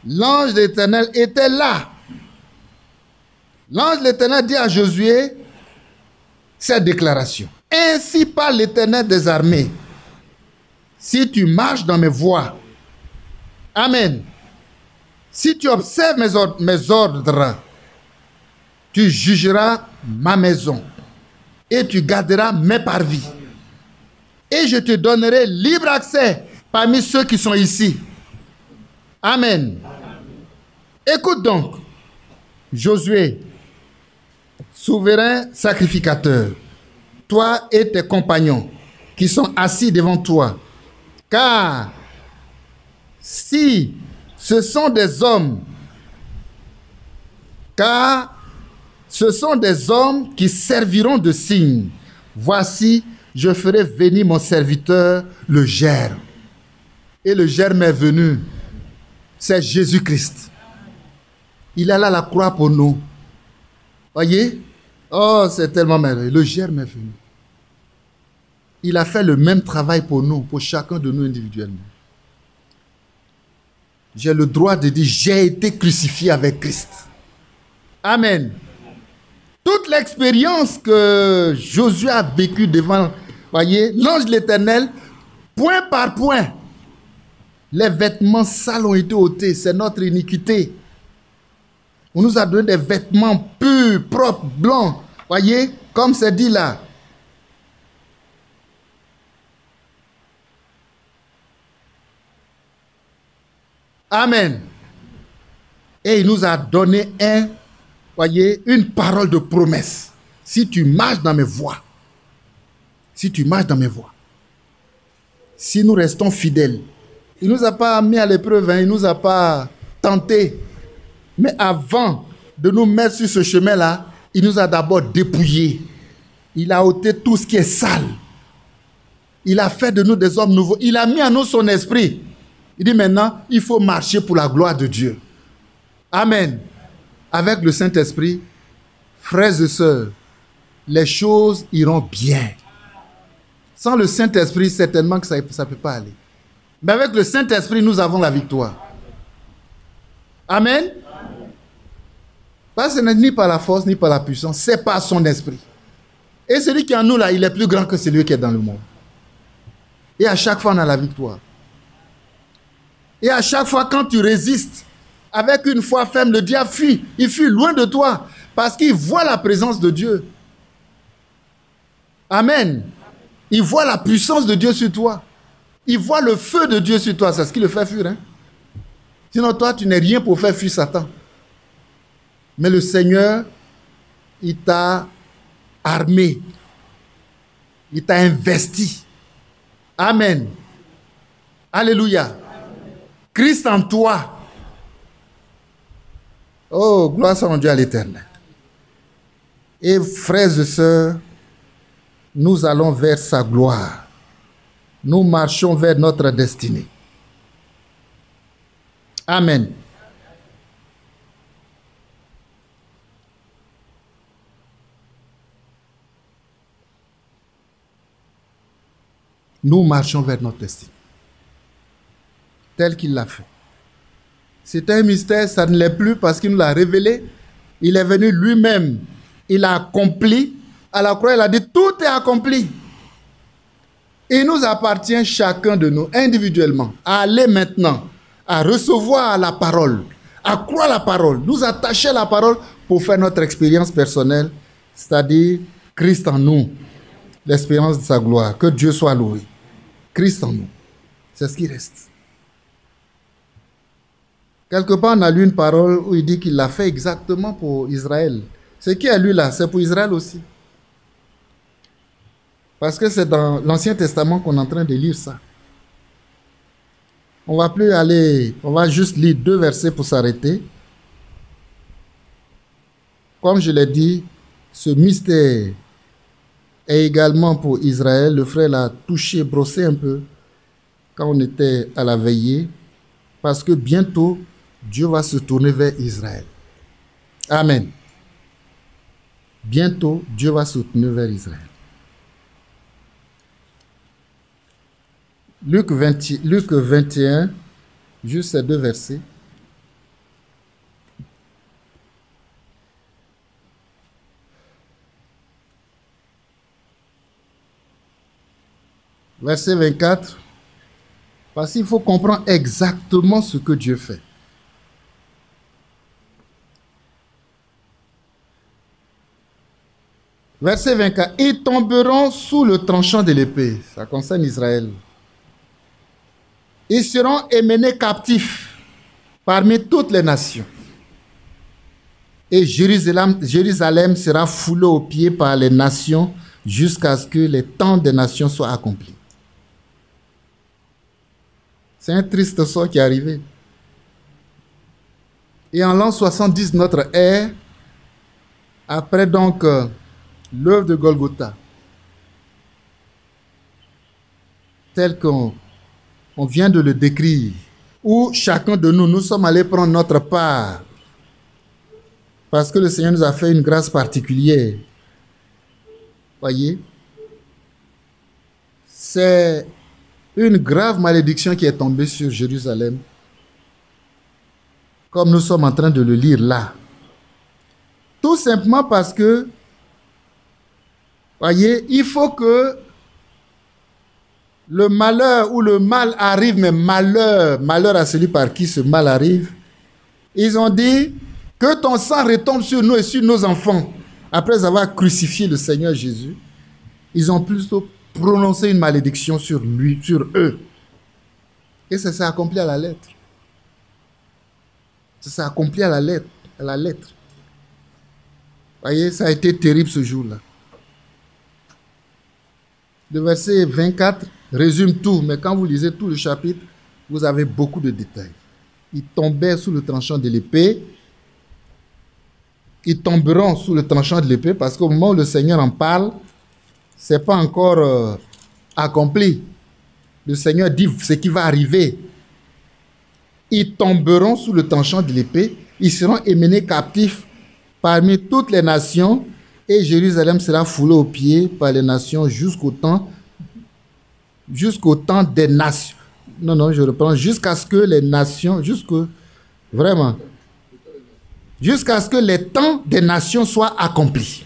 L'ange de l'Éternel était là. L'ange de l'Éternel dit à Josué cette déclaration. Ainsi parle l'Éternel des armées. Si tu marches dans mes voies, Amen. Si tu observes mes ordres, tu jugeras ma maison et tu garderas mes parvis. Et je te donnerai libre accès parmi ceux qui sont ici. Amen. Écoute donc, Josué, souverain sacrificateur, toi et tes compagnons qui sont assis devant toi, car si ce sont des hommes, qui serviront de signe, voici, je ferai venir mon serviteur, le germe. Et le germe est venu. C'est Jésus-Christ. Il est là à la croix pour nous. Voyez? Oh, c'est tellement merveilleux. Le germe est venu. Il a fait le même travail pour nous, pour chacun de nous individuellement. J'ai le droit de dire, j'ai été crucifié avec Christ. Amen. Toute l'expérience que Josué a vécue devant, voyez, l'ange de l'Éternel, point par point, les vêtements sales ont été ôtés. C'est notre iniquité. On nous a donné des vêtements purs, propres, blancs. Voyez, comme c'est dit là. Amen. Et il nous a donné une parole de promesse. Si tu marches dans mes voies, si nous restons fidèles, il ne nous a pas mis à l'épreuve, il ne nous a pas tentés. Mais avant de nous mettre sur ce chemin-là, il nous a d'abord dépouillés. Il a ôté tout ce qui est sale. Il a fait de nous des hommes nouveaux. Il a mis en nous son esprit. Il dit maintenant, il faut marcher pour la gloire de Dieu. Amen. Avec le Saint-Esprit, frères et sœurs, les choses iront bien. Sans le Saint-Esprit, certainement que ça ne peut pas aller. Mais avec le Saint-Esprit, nous avons la victoire. Amen. Parce que ce n'est ni par la force, ni par la puissance, c'est par son esprit. Et celui qui est en nous, là, il est plus grand que celui qui est dans le monde. Et à chaque fois, on a la victoire. Et à chaque fois, quand tu résistes, avec une foi ferme, le diable fuit. Il fuit loin de toi, parce qu'il voit la présence de Dieu. Amen. Il voit la puissance de Dieu sur toi. Il voit le feu de Dieu sur toi. C'est ce qui le fait fuir. Hein? Sinon, toi, tu n'es rien pour faire fuir Satan. Mais le Seigneur, il t'a armé. Il t'a investi. Amen. Alléluia. Christ en toi. Oh, gloire soit rendue à l'Éternel. Et frères et sœurs, nous allons vers sa gloire. Nous marchons vers notre destinée. Amen. Nous marchons vers notre destinée. Tel qu'il l'a fait. C'était un mystère, ça ne l'est plus parce qu'il nous l'a révélé. Il est venu lui-même. Il a accompli. À la croix, il a dit, tout est accompli. Il nous appartient chacun de nous, individuellement, à aller maintenant, à recevoir la parole, à croire la parole, nous attacher à la parole pour faire notre expérience personnelle c'est-à-dire Christ en nous, l'espérance de sa gloire. Que Dieu soit loué. Christ en nous. C'est ce qui reste. Quelque part, on a lu une parole où il dit qu'il l'a fait exactement pour Israël. Ce qui a lu là, c'est pour Israël aussi. Parce que c'est dans l'Ancien Testament qu'on est en train de lire ça. On va plus aller, on va juste lire 2 versets pour s'arrêter. Comme je l'ai dit, ce mystère est également pour Israël. Le frère l'a touché, brossé un peu quand on était à la veillée. Parce que bientôt, Dieu va se tourner vers Israël. Amen. Bientôt, Dieu va se tourner vers Israël. Luc 21, juste ces 2 versets. Verset 24. Parce qu'il faut comprendre exactement ce que Dieu fait. Verset 24. Ils tomberont sous le tranchant de l'épée. Ça concerne Israël. Ils seront emmenés captifs parmi toutes les nations. Et Jérusalem sera foulée aux pieds par les nations jusqu'à ce que les temps des nations soient accomplis. C'est un triste sort qui est arrivé. Et en l'an 70 de notre ère, après donc l'œuvre de Golgotha, tel qu'on vient de le décrire, où chacun de nous sommes allés prendre notre part, parce que le Seigneur nous a fait une grâce particulière. Voyez, c'est une grave malédiction qui est tombée sur Jérusalem, comme nous sommes en train de le lire là. Tout simplement parce que, voyez, il faut que le malheur ou le mal arrive, mais malheur à celui par qui ce mal arrive. Ils ont dit que ton sang retombe sur nous et sur nos enfants. Après avoir crucifié le Seigneur Jésus, ils ont plutôt prononcé une malédiction sur lui, sur eux. Et ça s'est accompli à la lettre. Ça s'est accompli à la lettre. Voyez, ça a été terrible ce jour-là. Le verset 24 résume tout, mais quand vous lisez tout le chapitre, vous avez beaucoup de détails. Ils tombaient sous le tranchant de l'épée. Ils tomberont sous le tranchant de l'épée parce qu'au moment où le Seigneur en parle, ce n'est pas encore accompli. Le Seigneur dit ce qui va arriver. Ils tomberont sous le tranchant de l'épée. Ils seront emmenés captifs parmi toutes les nations et Jérusalem sera foulée aux pieds par les nations jusqu'au temps des nations. Non, je reprends. Jusqu'à ce que les nations, jusqu'à ce que les temps des nations soient accomplis.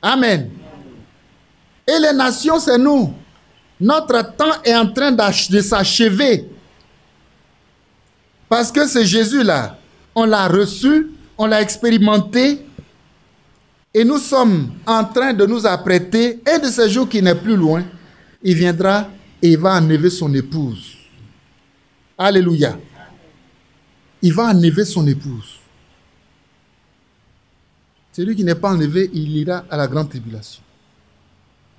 Amen. Et les nations, c'est nous. Notre temps est en train de s'achever. Parce que ce Jésus-là, on l'a reçu, on l'a expérimenté, et nous sommes en train de nous apprêter, et de ce jour qui n'est plus loin, il viendra et il va enlever son épouse. Alléluia. Il va enlever son épouse. Celui qui n'est pas enlevé, il ira à la grande tribulation.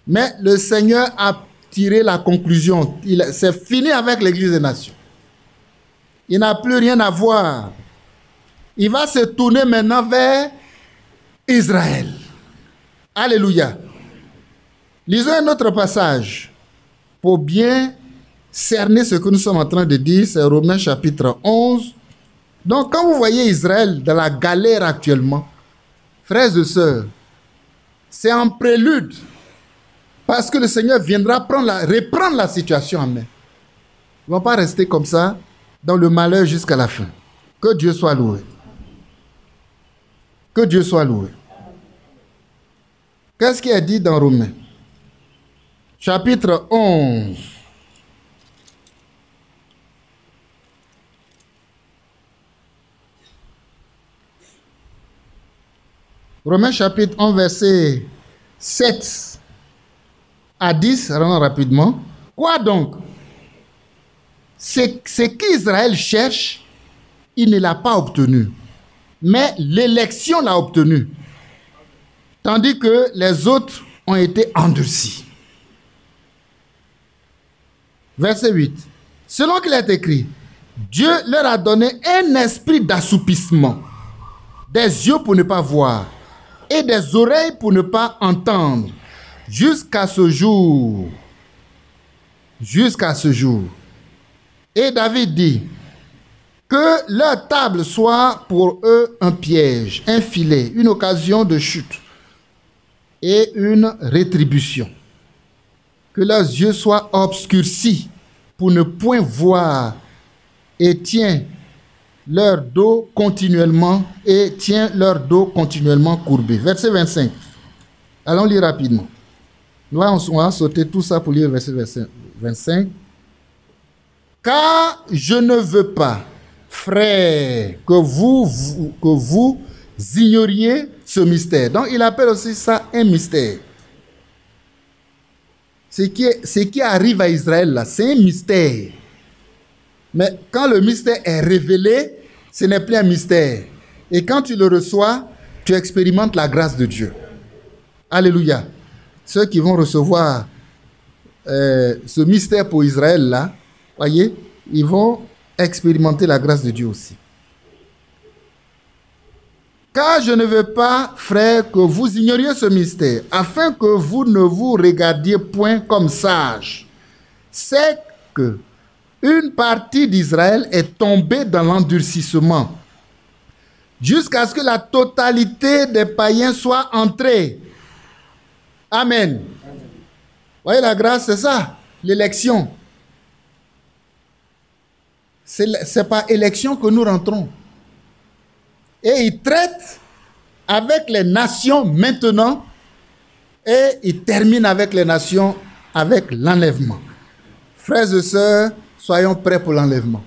Mais le Seigneur a tiré la conclusion. C'est fini avec l'Église des nations. Il n'a plus rien à voir. Il va se tourner maintenant vers Israël. Alléluia. Lisons un autre passage pour bien cerner ce que nous sommes en train de dire. C'est Romains chapitre 11. Donc, quand vous voyez Israël dans la galère actuellement, frères et sœurs, c'est en prélude parce que le Seigneur viendra reprendre la situation en main. Ils ne vont pas rester comme ça dans le malheur jusqu'à la fin. Que Dieu soit loué. Que Dieu soit loué. Qu'est-ce qui est dit dans Romains? Chapitre 11. Romains chapitre 1, verset 7 à 10, allons rapidement. Quoi donc? C'est qu'Israël cherche, il ne l'a pas obtenu. Mais l'élection l'a obtenu. Tandis que les autres ont été endurcis. Verset 8. Selon qu'il est écrit, Dieu leur a donné un esprit d'assoupissement, des yeux pour ne pas voir et des oreilles pour ne pas entendre, jusqu'à ce jour. Jusqu'à ce jour. Et David dit, que leur table soit pour eux un piège, un filet, une occasion de chute et une rétribution. Que leurs yeux soient obscurcis pour ne point voir et tiens leur dos continuellement courbé. Verset 25. Allons lire rapidement. Nous on va sauter tout ça pour lire verset 25. Car je ne veux pas, frères, que vous ignoriez ce mystère. Donc, il appelle aussi ça un mystère. Ce qui arrive à Israël, là, c'est un mystère. Mais quand le mystère est révélé, ce n'est plus un mystère. Et quand tu le reçois, tu expérimentes la grâce de Dieu. Alléluia. Ceux qui vont recevoir ce mystère pour Israël, là, voyez, ils vont expérimenter la grâce de Dieu aussi. Car je ne veux pas, frères, que vous ignoriez ce mystère, afin que vous ne vous regardiez point comme sages. C'est que une partie d'Israël est tombée dans l'endurcissement, jusqu'à ce que la totalité des païens soit entrée. Amen. Voyez la grâce, c'est ça, l'élection. C'est par élection que nous rentrons. Et il traite avec les nations maintenant et il termine avec les nations avec l'enlèvement. Frères et sœurs, soyons prêts pour l'enlèvement.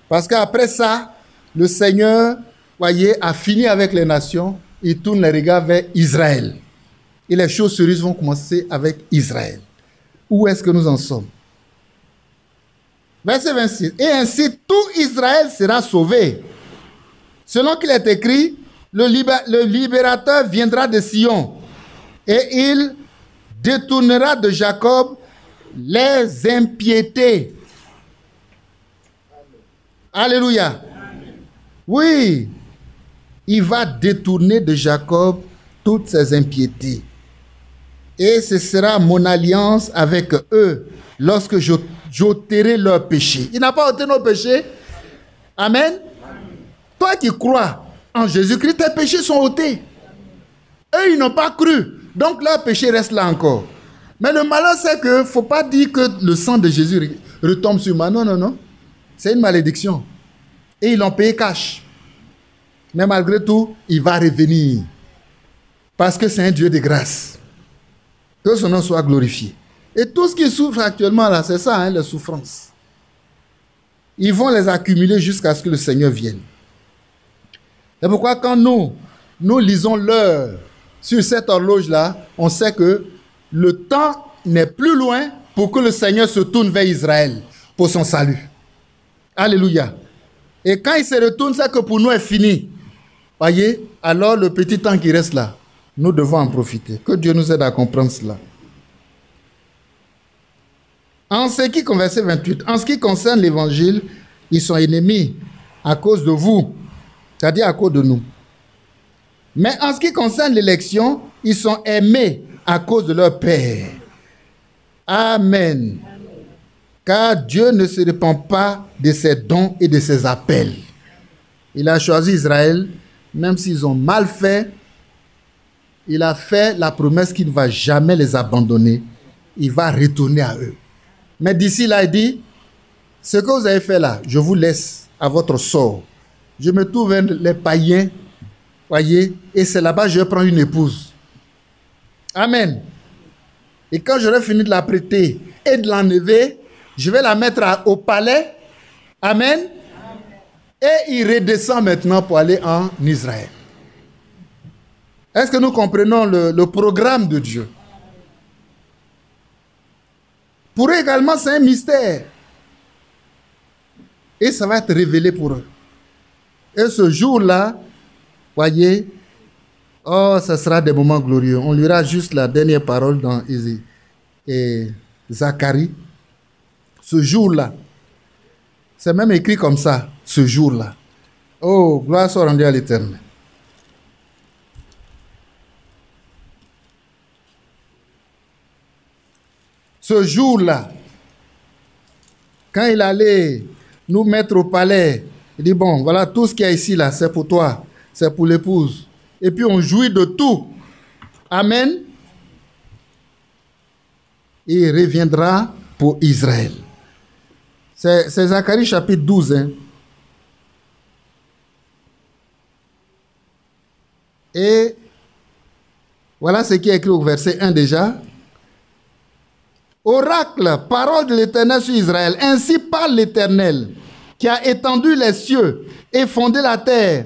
Parce qu'après ça, le Seigneur, voyez, a fini avec les nations, il tourne les regards vers Israël. Et les choses sérieuses vont commencer avec Israël. Où est-ce que nous en sommes? Verset 26. Et ainsi tout Israël sera sauvé. Selon qu'il est écrit, le libérateur viendra de Sion et il détournera de Jacob les impiétés. Alléluia. Oui, il va détourner de Jacob toutes ses impiétés. Et ce sera mon alliance avec eux lorsque j'ôterai leurs péchés. Il n'a pas ôté nos péchés. Amen. Toi qui crois en Jésus-Christ, tes péchés sont ôtés. Eux, ils n'ont pas cru. Donc, leurs péchés restent là encore. Mais le malheur, c'est qu'il ne faut pas dire que le sang de Jésus retombe sur moi. Non, non, non. C'est une malédiction. Et ils l'ont payé cash. Mais malgré tout, il va revenir. Parce que c'est un Dieu de grâce. Que son nom soit glorifié. Et tout ce qui souffre actuellement là, c'est ça, hein, les souffrances. Ils vont les accumuler jusqu'à ce que le Seigneur vienne. C'est pourquoi quand nous lisons l'heure sur cette horloge-là, on sait que le temps n'est plus loin pour que le Seigneur se tourne vers Israël pour son salut. Alléluia. Et quand il se retourne, c'est que pour nous est fini. Voyez, alors le petit temps qui reste là, nous devons en profiter. Que Dieu nous aide à comprendre cela. Verset 28, en ce qui concerne l'évangile, ils sont ennemis à cause de vous, c'est-à-dire à cause de nous. Mais en ce qui concerne l'élection, ils sont aimés à cause de leur Père. Amen. Car Dieu ne se répand pas de ses dons et de ses appels. Il a choisi Israël, même s'ils ont mal fait. Il a fait la promesse qu'il ne va jamais les abandonner. Il va retourner à eux. Mais d'ici là, il dit, ce que vous avez fait là, je vous laisse à votre sort. Je me trouve les païens, voyez, et c'est là-bas que je vais prendre une épouse. Amen. Et quand j'aurai fini de la prêter et de l'enlever, je vais la mettre au palais. Amen. Et il redescend maintenant pour aller en Israël. Est-ce que nous comprenons le programme de Dieu? Pour eux également, c'est un mystère. Et ça va être révélé pour eux. Et ce jour-là, voyez, oh, ça sera des moments glorieux. On lira juste la dernière parole dans Zacharie. Ce jour-là, c'est même écrit comme ça, ce jour-là. Oh, gloire soit rendue à l'Éternel. Ce jour-là, quand il allait nous mettre au palais, il dit, bon, voilà, tout ce qu'il y a ici, là, c'est pour toi, c'est pour l'épouse. Et puis on jouit de tout. Amen. Et il reviendra pour Israël. C'est Zacharie chapitre 12. Hein. Et voilà ce qui est écrit au verset 1 déjà. Oracle, parole de l'Éternel sur Israël. Ainsi parle l'Éternel, qui a étendu les cieux et fondé la terre,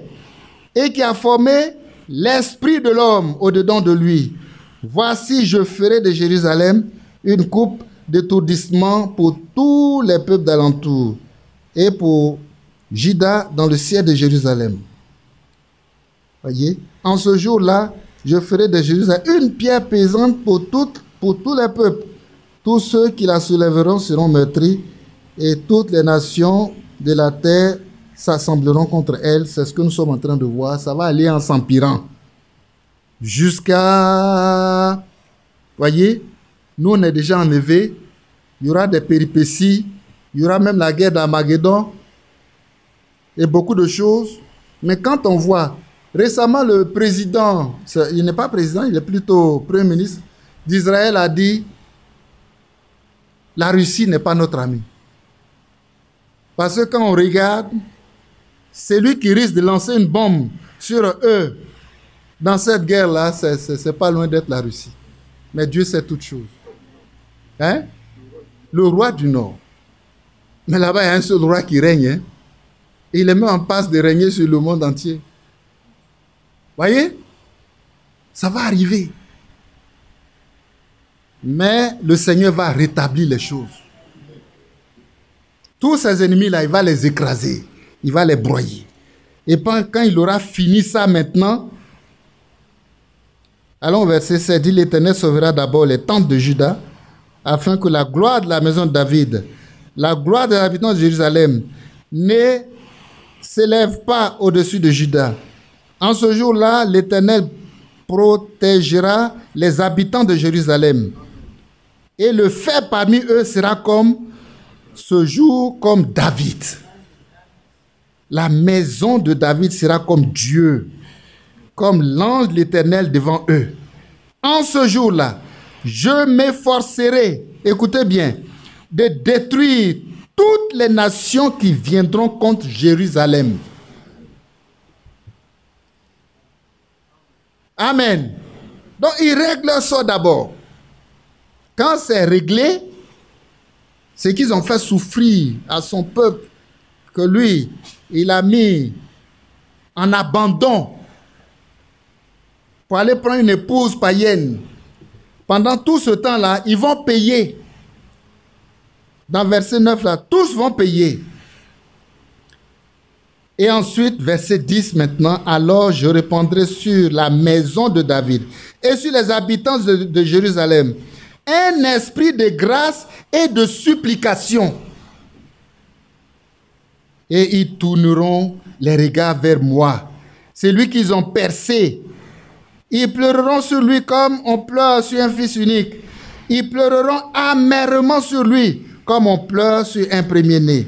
et qui a formé l'esprit de l'homme au-dedans de lui. Voici, je ferai de Jérusalem une coupe d'étourdissement pour tous les peuples d'alentour, et pour Juda dans le ciel de Jérusalem. Voyez, en ce jour-là, je ferai de Jérusalem une pierre pesante pour tous les peuples. Tous ceux qui la soulèveront seront meurtris, et toutes les nations de la terre s'assembleront contre elle. C'est ce que nous sommes en train de voir. Ça va aller en s'empirant. Jusqu'à... Voyez, nous on est déjà enlevés. Il y aura des péripéties. Il y aura même la guerre d'Armageddon. Et beaucoup de choses. Mais quand on voit... Récemment, le président, il n'est pas président, il est plutôt premier ministre d'Israël, a dit: la Russie n'est pas notre ami. Parce que quand on regarde, c'est lui qui risque de lancer une bombe sur eux. Dans cette guerre-là, c'est pas loin d'être la Russie. Mais Dieu sait toutes choses. Hein? Le roi du Nord. Mais là-bas, il y a un seul roi qui règne. Hein? Et il est même en passe de régner sur le monde entier. Voyez? Ça va arriver. Mais le Seigneur va rétablir les choses. Tous ses ennemis-là, il va les écraser. Il va les broyer. Et quand il aura fini ça maintenant, allons au verset 7, dit: l'Éternel sauvera d'abord les tentes de Juda, afin que la gloire de la maison de David, la gloire des habitants de Jérusalem, ne s'élève pas au-dessus de Juda. En ce jour-là, l'Éternel protégera les habitants de Jérusalem. Et le fait parmi eux sera comme ce jour, comme David. La maison de David sera comme Dieu, comme l'ange de l'Éternel devant eux. En ce jour-là, je m'efforcerai, écoutez bien, de détruire toutes les nations qui viendront contre Jérusalem. Amen. Donc, il règle ça d'abord. Quand c'est réglé, c'est qu'ils ont fait souffrir à son peuple, que lui, il a mis en abandon pour aller prendre une épouse païenne. Pendant tout ce temps-là, ils vont payer. Dans verset 9, là, tous vont payer. Et ensuite, verset 10 maintenant, alors je répandrai sur la maison de David et sur les habitants de Jérusalem un esprit de grâce et de supplication. Et ils tourneront les regards vers moi. C'est lui qu'ils ont percé. Ils pleureront sur lui comme on pleure sur un fils unique. Ils pleureront amèrement sur lui comme on pleure sur un premier-né.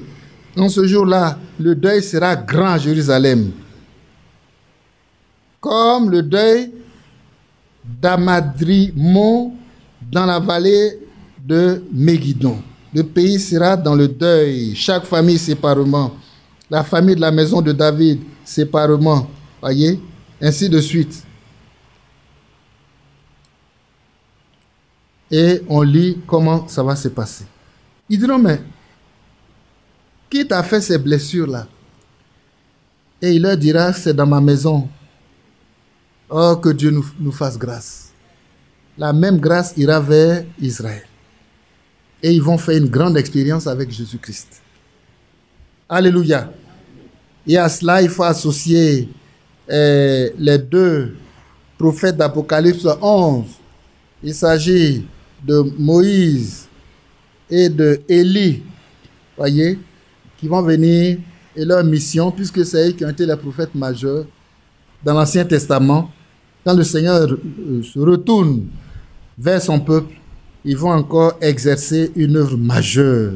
En ce jour-là, le deuil sera grand à Jérusalem, comme le deuil d'Amadrimon dans la vallée de Megiddo. Le pays sera dans le deuil, chaque famille séparément, la famille de la maison de David séparément, voyez, ainsi de suite. Et on lit comment ça va se passer. Il dit: non, mais qui t'a fait ces blessures-là? Et il leur dira: c'est dans ma maison. Oh, que Dieu nous fasse grâce. La même grâce ira vers Israël. Et ils vont faire une grande expérience avec Jésus-Christ. Alléluia. Et à cela, il faut associer les deux prophètes d'Apocalypse 11. Il s'agit de Moïse et de Élie, voyez, qui vont venir, et leur mission, puisque c'est eux qui ont été les prophètes majeurs dans l'Ancien Testament, quand le Seigneur se retourne vers son peuple, ils vont encore exercer une œuvre majeure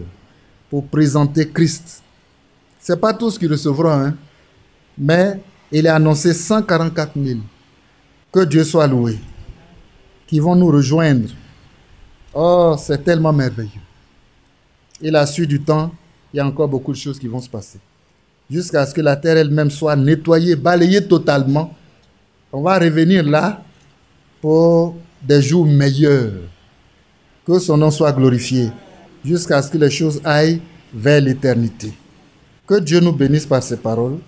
pour présenter Christ. Ce n'est pas tous qui recevront, hein, mais il est annoncé 144 000. Que Dieu soit loué. Qui vont nous rejoindre. Oh, c'est tellement merveilleux. Et la suite du temps, il y a encore beaucoup de choses qui vont se passer. Jusqu'à ce que la terre elle-même soit nettoyée, balayée totalement. On va revenir là pour des jours meilleurs. Que son nom soit glorifié. Jusqu'à ce que les choses aillent vers l'éternité. Que Dieu nous bénisse par ses paroles.